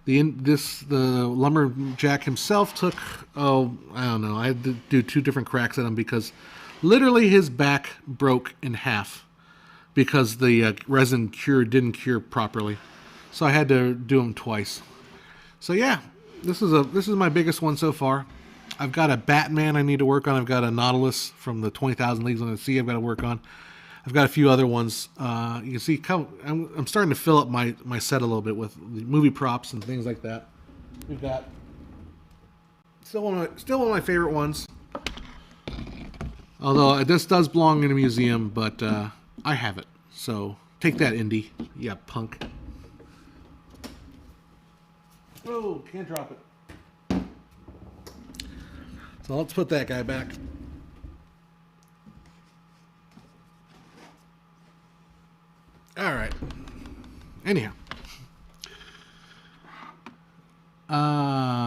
the lumberjack himself took, I don't know. I had to do 2 different cracks at him because literally his back broke in half because the resin didn't cure properly. So I had to do them twice. So yeah, this is my biggest one so far. I've got a Batman I need to work on. I've got a Nautilus from the 20,000 Leagues Under the Sea I've got to work on. I've got a few other ones. You can see I'm starting to fill up my set a little bit with movie props and things like that. We've got still one of my favorite ones. Although this does belong in a museum, but I have it. So take that, Indy. Yeah, punk. Oh, can't drop it. So let's put that guy back. All right. Anyhow.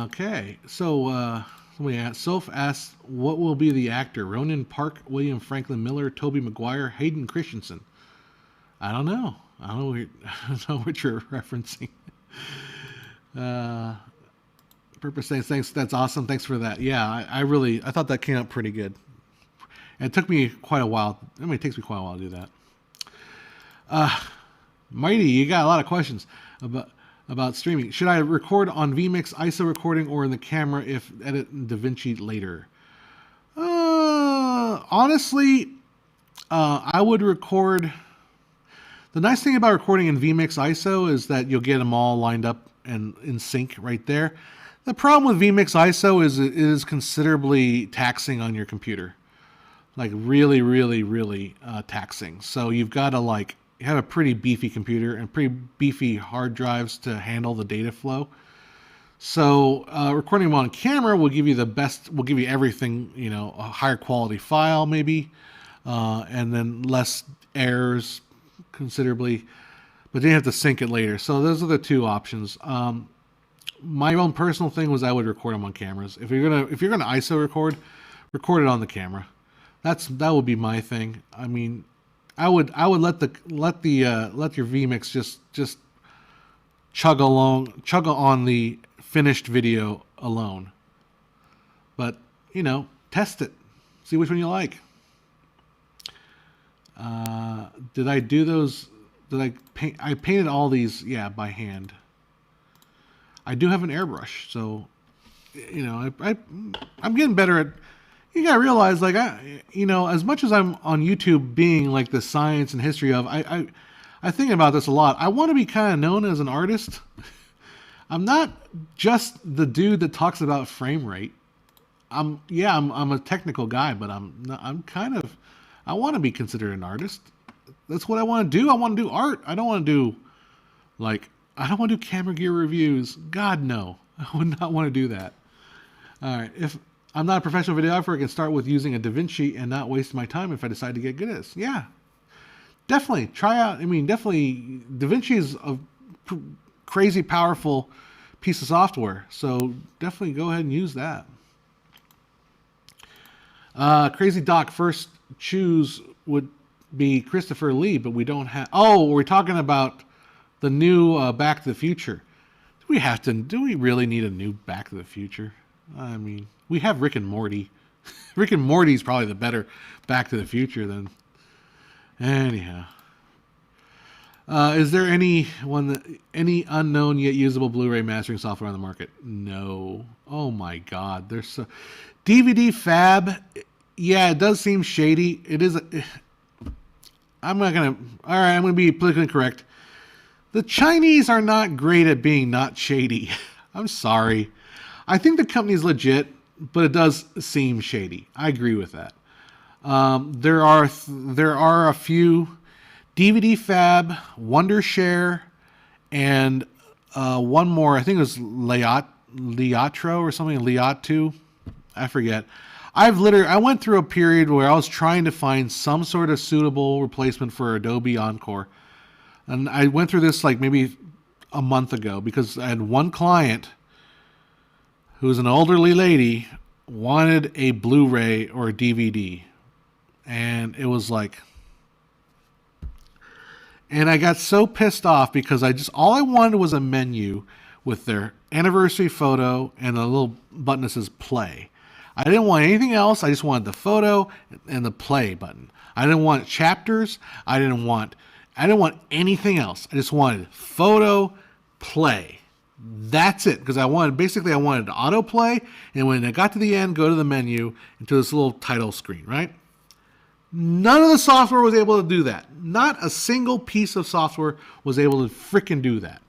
Okay. So somebody asks, what will be the actor? Ronan Park, William Franklin Miller, Tobey Maguire, Hayden Christensen. I don't know. I don't know what you're referencing. Purpose saying thanks. That's awesome. Thanks for that. Yeah, I thought that came out pretty good. And it took me quite a while. I mean, it takes me quite a while to do that. Mighty, you got a lot of questions about streaming. Should I record on vMix ISO recording or in the camera if edit in DaVinci later? Honestly, I would record. The nice thing about recording in vMix ISO is that you'll get them all lined up and in sync right there. The problem with vMix ISO is it is considerably taxing on your computer. Like really, really, really taxing. So you've got to you have a pretty beefy computer and pretty beefy hard drives to handle the data flow. So recording them on camera will give you will give you everything, a higher quality file maybe, and then less errors considerably, but then you have to sync it later. So those are the two options. My own personal thing was I would record them on cameras. If you're gonna ISO record it on the camera. That would be my thing. I mean, I would let your vMix just chug on the finished video alone. But test it, see which one you like. Did I do those? Did I paint? I painted all these, by hand. I do have an airbrush, so I'm getting better at. You gotta realize, as much as I'm on YouTube being like the science and history of, I think about this a lot. I want to be kind of known as an artist. I'm not just the dude that talks about frame rate. I'm a technical guy, but I want to be considered an artist. That's what I want to do. I want to do art. I don't want to do camera gear reviews. God, no. I would not want to do that. All right. If I'm not a professional videographer, I can start with using a DaVinci and not waste my time if I decide to get good at this. Yeah. Definitely. Try out. Definitely. DaVinci is a crazy powerful piece of software. So definitely go ahead and use that. Crazy Doc, first choose would be Christopher Lee, but we don't have. Oh, we're talking about the new Back to the Future. Do we really need a new Back to the Future? I mean, we have Rick and Morty. Rick and Morty is probably the better Back to the Future than. Anyhow. Is there any unknown yet usable Blu-ray mastering software on the market? No. Oh my God. There's so DVD Fab. Yeah, it does seem shady. It is. I'm going to be politically correct. The Chinese are not great at being not shady. I'm sorry. I think the company's legit, but it does seem shady. I agree with that. There are a few DVD Fab, Wondershare, and one more. I think it was Liatro or something. Liatu. I forget. I went through a period where I was trying to find some sort of suitable replacement for Adobe Encore. And I went through this maybe a month ago because I had one client who's an elderly lady wanted a Blu-ray or a DVD. And it was and I got so pissed off because all I wanted was a menu with their anniversary photo and a little button that says play. I didn't want anything else. I just wanted the photo and the play button. I didn't want chapters. I didn't want anything else. I just wanted photo, play. That's it. Because I wanted to autoplay. And when I got to the end, go to the menu into this little title screen, right? None of the software was able to do that. Not a single piece of software was able to freaking do that.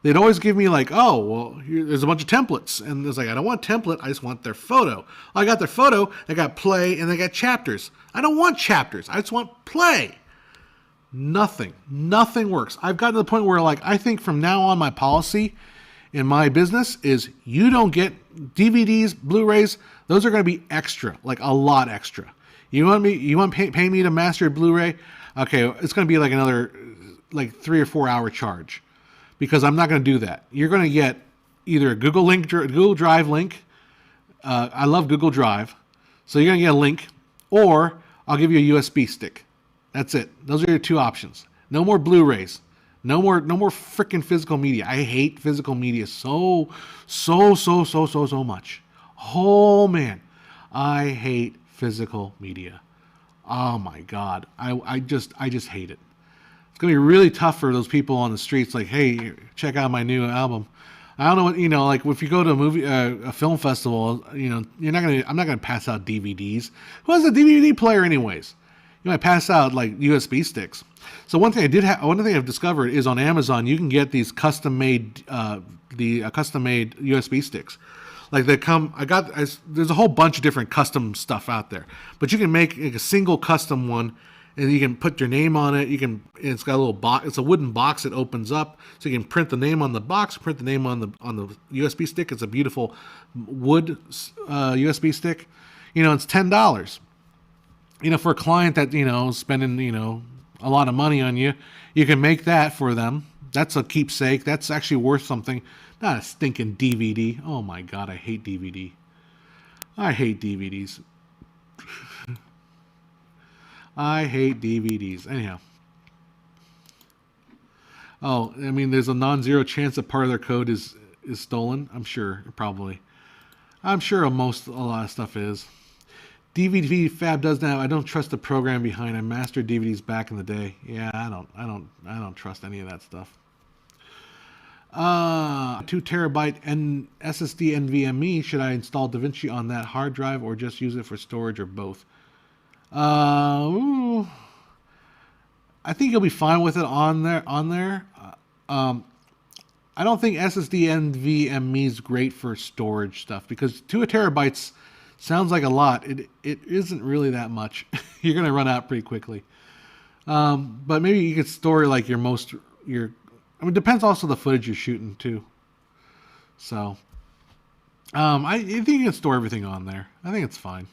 They'd always give me like, oh, well, there's a bunch of templates. And it's like, I don't want template. I just want their photo. I got their photo. I got play, and they got chapters. I don't want chapters. I just want play. Nothing works. I've gotten to the point where, like, I think from now on, my policy in my business is you don't get DVDs, Blu-rays. Those are going to be extra, like a lot extra. You want pay me to master a Blu-ray? Okay, it's going to be like another like 3 or 4 hour charge, because I'm not going to do that. You're going to get either a Google Drive link. I love Google Drive, so you're going to get a link, or I'll give you a USB stick. That's it. Those are your two options. No more Blu-rays. No more freaking physical media. I hate physical media so much. Oh man, I hate physical media. Oh my God, I just hate it. It's gonna be really tough for those people on the streets. Like, hey, check out my new album. I don't know what, like if you go to a film festival, I'm not gonna pass out DVDs. Who has a DVD player anyways? You might pass out like USB sticks. So one thing I've discovered is on Amazon you can get these custom made USB sticks. Like there's a whole bunch of different custom stuff out there, but you can make like a single custom one, and you can put your name on it. It's got a little box. It's a wooden box that opens up, so you can print the name on the box, print the name on the USB stick. It's a beautiful wood USB stick. It's $10. For a client that spending a lot of money on you, you can make that for them. That's a keepsake. That's actually worth something. Not a stinking DVD. Oh my God, I hate DVD. I hate DVDs. I hate DVDs. Anyhow. Oh, there's a non-zero chance that part of their code is stolen. I'm sure, probably. I'm sure a lot of stuff is. DVD Fab does now. I don't trust the program behind. I mastered DVDs back in the day. Yeah, I don't trust any of that stuff. 2 terabyte SSD NVMe. Should I install DaVinci on that hard drive or just use it for storage or both? I think you'll be fine with it on there. I don't think SSD NVMe is great for storage stuff, because 2 terabytes sounds like a lot. It isn't really that much. You're gonna run out pretty quickly. But maybe you could store like it depends also the footage you're shooting too. So, I think you can store everything on there. I think it's fine.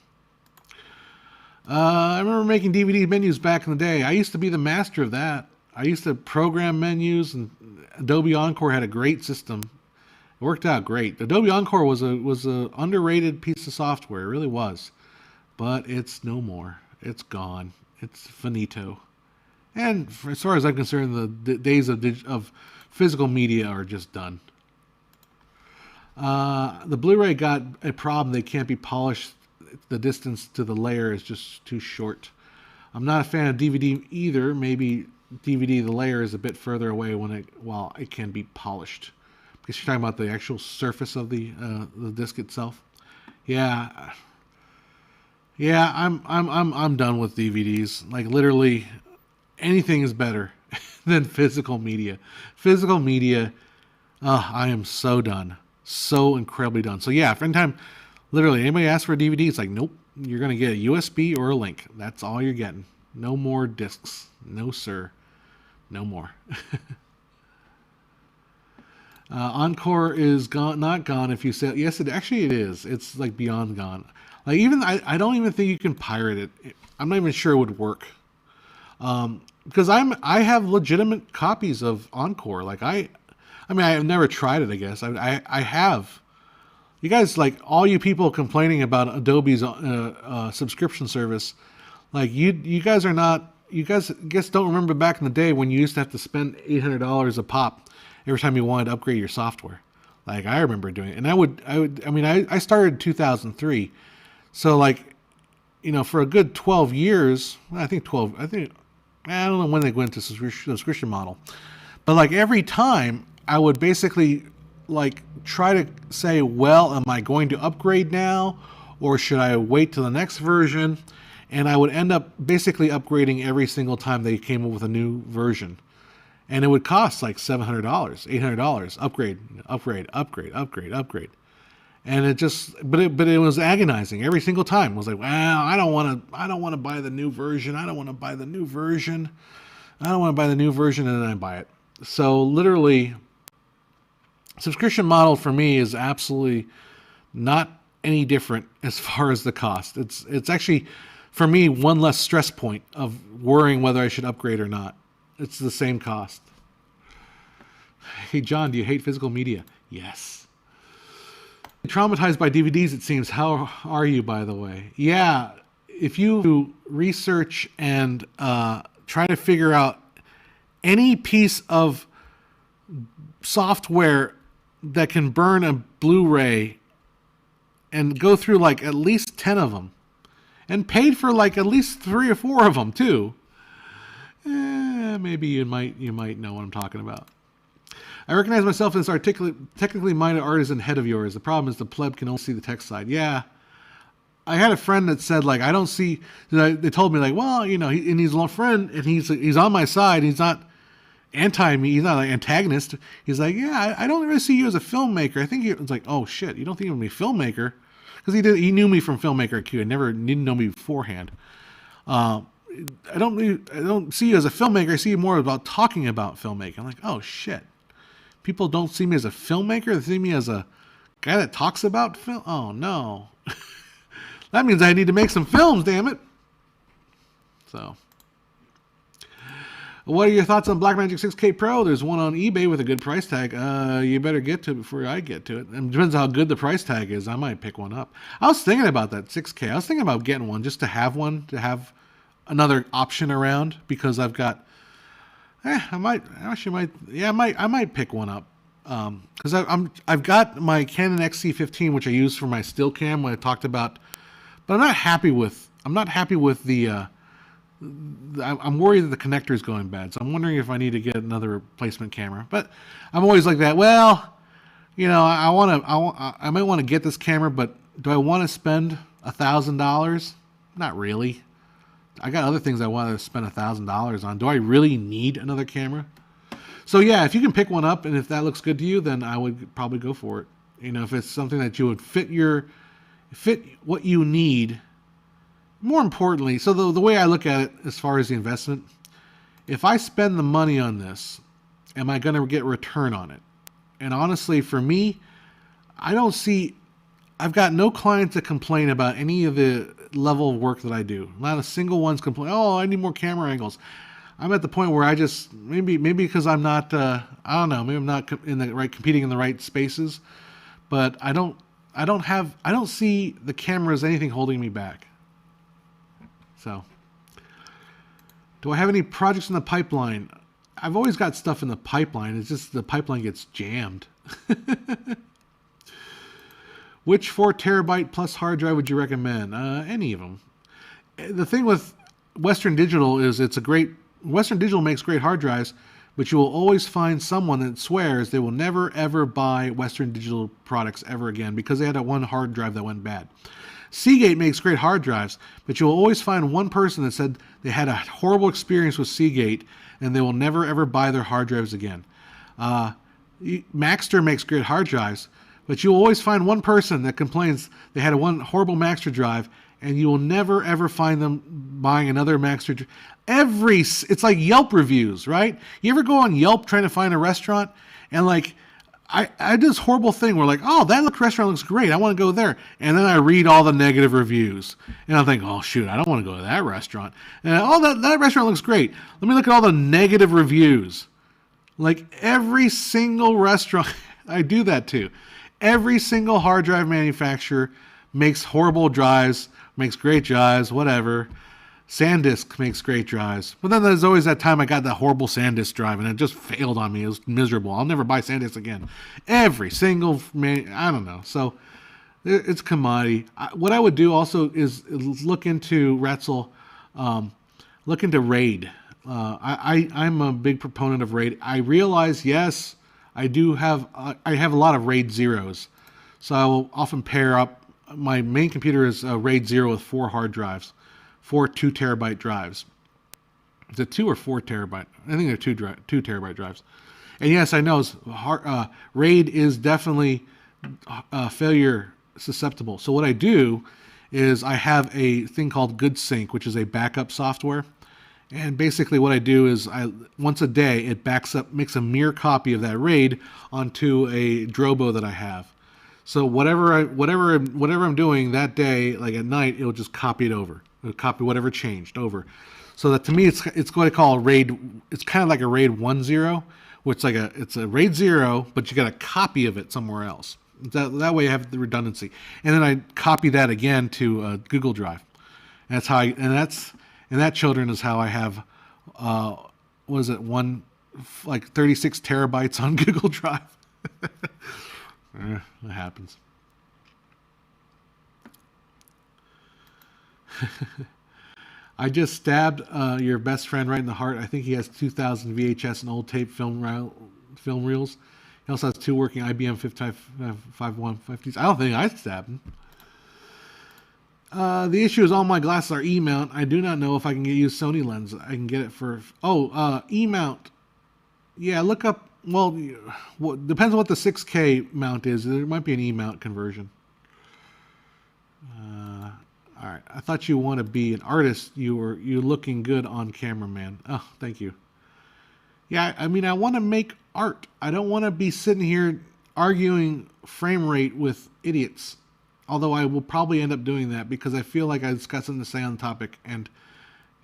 I remember making DVD menus back in the day. I used to be the master of that. I used to program menus, and Adobe Encore had a great system. It worked out great. Adobe Encore was a underrated piece of software. It really was. But it's no more. It's gone. It's finito. And as far as I'm concerned, the days of physical media are just done. The Blu-ray got a problem. They can't be polished. The distance to the layer is just too short. I'm not a fan of DVD either. Maybe DVD, the layer is a bit further away while it can be polished. Because you're talking about the actual surface of the disc itself. Yeah, I'm done with DVDs. Like literally, anything is better than physical media. Physical media, I am so done, so incredibly done. So yeah, if anytime, literally anybody asks for a DVD, it's like nope, you're gonna get a USB or a link. That's all you're getting. No more discs. No sir, no more. Encore is gone, not gone. If you say yes, it is. It's like beyond gone. Like even I don't even think you can pirate it. I'm not even sure it would work. Because I have legitimate copies of Encore. Like I have never tried it. I guess I have. You guys, like all you people complaining about Adobe's subscription service, like you guys are not. You guys don't remember back in the day when you used to have to spend $800 a pop every time you wanted to upgrade your software. Like I remember doing it, and I started in 2003, so like, for a good 12 years, I don't know when they went to subscription model, but like every time I would basically like try to say, well, am I going to upgrade now, or should I wait till the next version? and I would end up basically upgrading every single time they came up with a new version. And it would cost like $700, $800, upgrade. And it just, but it was agonizing every single time. It was like, well, I don't want to buy the new version. And then I buy it. So literally, subscription model for me is absolutely not any different as far as the cost. It's actually, for me, one less stress point of worrying whether I should upgrade or not. It's the same cost. Hey, John, do you hate physical media? Yes. Traumatized by DVDs, it seems. How are you, by the way? Yeah, if you research and try to figure out any piece of software that can burn a Blu-ray and go through like at least 10 of them and paid for like at least 3 or 4 of them too, maybe you might know what I'm talking about. I recognize myself as technically minded artisan head of yours. The problem is the pleb can only see the tech side. Yeah. I had a friend that said, like, I don't see, they told me, like, well, you know, and he's a friend, and he's on my side. He's not anti me. He's not an antagonist. He's like, yeah, I don't really see you as a filmmaker. I think it's like, oh shit, you don't think of me filmmaker? Because he knew me from Filmmaker Q. Didn't know me beforehand. I don't see you as a filmmaker. I see you more about talking about filmmaking. I'm like, oh shit. People don't see me as a filmmaker. They see me as a guy that talks about film. Oh no. That means I need to make some films, damn it. So, what are your thoughts on Blackmagic 6K Pro? There's one on eBay with a good price tag. You better get to it before I get to it. It depends on how good the price tag is. I might pick one up. I was thinking about that 6K. I was thinking about getting one just to have another option around, because I've got. I might pick one up. Because I've got my Canon XC15, which I use for my still cam, when I talked about. But I'm not happy with the. I'm worried that the connector is going bad, so I'm wondering if I need to get another replacement camera. But I'm always like that. Well, you know, I might want to get this camera, but do I want to spend $1,000? Not really. I got other things I want to spend $1,000 on. Do I really need another camera? So yeah, if you can pick one up and if that looks good to you, then I would probably go for it. You know, if it's something that you would fit what you need. More importantly, so the way I look at it as far as the investment, if I spend the money on this, am I going to get return on it? And honestly, for me, I've got no clients that complain about any of the level of work that I do. Not a single one's complain, oh, I need more camera angles. I'm at the point where I just, maybe because I'm not, I don't know, maybe I'm not competing in the right spaces, but I don't see the camera as anything holding me back. So, do I have any projects in the pipeline? I've always got stuff in the pipeline. It's just the pipeline gets jammed. Which 4 terabyte plus hard drive would you recommend? Any of them. The thing with Western Digital is Western Digital makes great hard drives, but you will always find someone that swears they will never ever buy Western Digital products ever again because they had that one hard drive that went bad. Seagate makes great hard drives, but you'll always find one person that said they had a horrible experience with Seagate and they will never ever buy their hard drives again. Maxtor makes great hard drives, but you'll always find one person that complains they had one horrible Maxtor drive, and you will never ever find them buying another Maxtor. It's like Yelp reviews, right? You ever go on Yelp trying to find a restaurant, and like I did this horrible thing where like, oh, that restaurant looks great, I want to go there, and then I read all the negative reviews, and I think, oh shoot, I don't want to go to that restaurant, and that restaurant looks great. Let me look at all the negative reviews. Like every single restaurant, I do that too. Every single hard drive manufacturer makes horrible drives, makes great drives, whatever. SanDisk makes great drives. But then there's always that time I got that horrible SanDisk drive and it just failed on me. It was miserable. I'll never buy SanDisk again. Every single, I don't know. So it's commodity. What I would do also is look into Retzel, look into RAID. I'm a big proponent of RAID. I realize, yes, I have a lot of RAID zeros. So I will often pair up, my main computer is RAID 0 with 4 hard drives. 4 2 terabyte drives. Is it 2 or 4 terabyte? I think they're 2 terabyte drives. And yes, I know RAID is definitely failure susceptible. So what I do is I have a thing called GoodSync, which is a backup software. And basically what I do is once a day it backs up, makes a mirror copy of that RAID onto a Drobo that I have. So whatever I'm doing that day, like at night, it'll just copy it over. It'll copy whatever changed over. So that to me it's what I call a RAID. It's kind of like a RAID 1.0, which it's a RAID 0, but you got a copy of it somewhere else. That way you have the redundancy. And then I copy that again to Google Drive. And that's how that, children, is how I have, what is it, 36 terabytes on Google Drive. That happens. I just stabbed your best friend right in the heart. I think he has 2,000 VHS and old tape film reels. He also has 2 working IBM 5150s. I don't think I stabbed him. The issue is all my glasses are E-mount. I do not know if I can use Sony lens. I can get it for... E-mount. Yeah, look up... Well, depends on what the 6K mount is. There might be an E-mount conversion. All right. I thought you want to be an artist. You're looking good on camera, man. Oh, thank you. Yeah, I mean, I want to make art. I don't want to be sitting here arguing frame rate with idiots. Although I will probably end up doing that because I feel like I've got something to say on the topic, and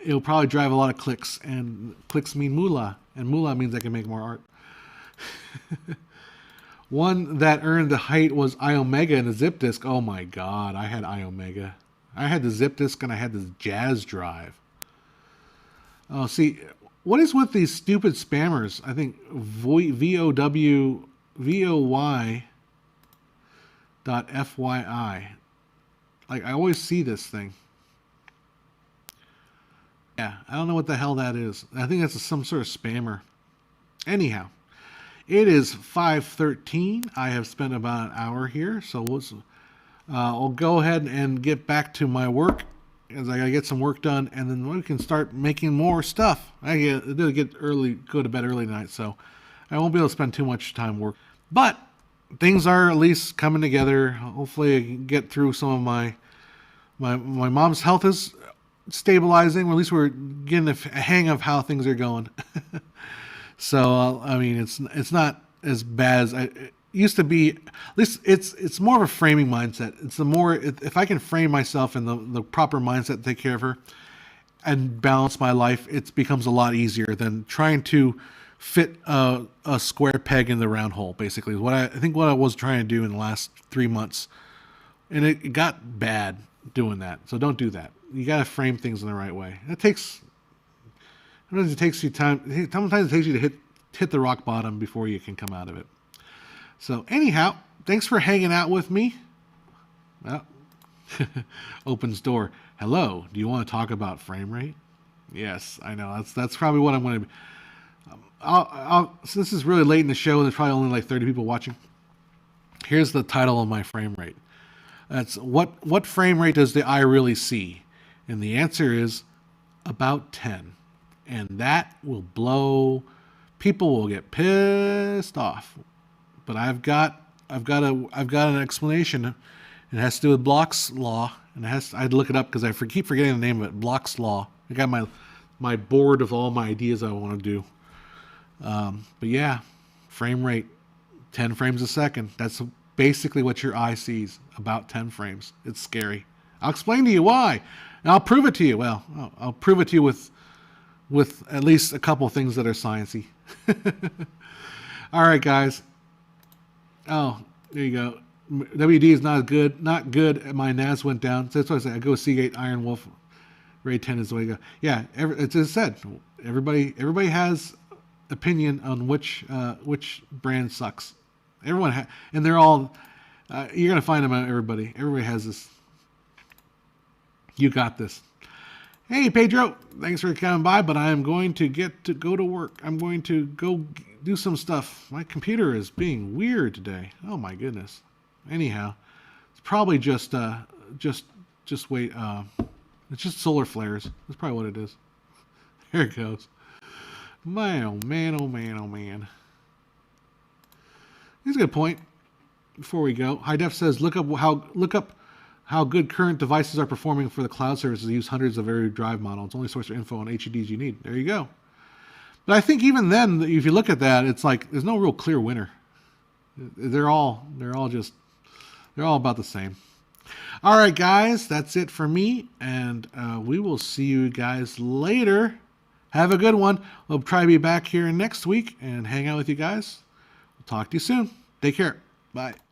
it'll probably drive a lot of clicks, and clicks mean moolah, and moolah means I can make more art. One that earned the height was iOmega and the zip disk. Oh my god, I had iOmega. I had the zip disk and I had this jazz drive. Oh, see, what is with these stupid spammers? I think VOY.FYI. Like, I always see this thing. Yeah, I don't know what the hell that is. I think that's some sort of spammer. Anyhow, it is 5:13. I have spent about an hour here, so I'll go ahead and get back to my work, as I gotta get some work done, and then we can start making more stuff. I go to bed early tonight, so I won't be able to spend too much time work. But things are at least coming together. Hopefully I can get through some of my mom's health is stabilizing, or at least we're getting a hang of how things are going. So I mean, it's not as bad as it used to be. At least it's more of a framing mindset. It's the more, if I can frame myself in the proper mindset to take care of her and balance my life, it becomes a lot easier than trying to fit a square peg in the round hole. Basically, what I think what I was trying to do in the last 3 months, and it got bad doing that. So don't do that. You got to frame things in the right way. Sometimes it takes you time. Sometimes it takes you to hit the rock bottom before you can come out of it. So anyhow, thanks for hanging out with me. Well, opens door. Hello. Do you want to talk about frame rate? Yes, I know. That's probably what I'm going to. So this is really late in the show. There's probably only like 30 people watching. Here's the title of my frame rate. That's what frame rate does the eye really see? And the answer is about 10. And that will blow. People will get pissed off. But I've got an explanation. It has to do with Bloch's law, and I had to look it up because I keep forgetting the name of it. Bloch's law. I got my board of all my ideas I want to do. But yeah, frame rate, 10 frames a second. That's basically what your eye sees, about 10 frames. It's scary. I'll explain to you why, and I'll prove it to you. Well, I'll prove it to you with at least a couple of things that are sciencey. All right, guys. Oh, there you go. WD is not good. My NAS went down. So that's what I say. I go with Seagate, Iron Wolf, Ray 10 is the way to go. Yeah, it's as I said. Everybody has opinion on which brand sucks. Everyone and they're all. You're gonna find them out. Everybody has this. You got this. Hey Pedro, thanks for coming by, but I am going to go to work. I'm going to go do some stuff. My computer is being weird today. Oh my goodness. Anyhow, it's probably just wait. It's just solar flares. That's probably what it is. There it goes. Man, oh man, oh man, oh man. Here's a good point. Before we go, High Def says look up how good current devices are performing for the cloud services. Use hundreds of every drive model. It's only source of info on HEDs you need. There you go. But I think even then, if you look at that, it's like there's no real clear winner. They're all about the same. All right, guys, that's it for me, and we will see you guys later. Have a good one. We'll try to be back here next week and hang out with you guys. We'll talk to you soon. Take care. Bye.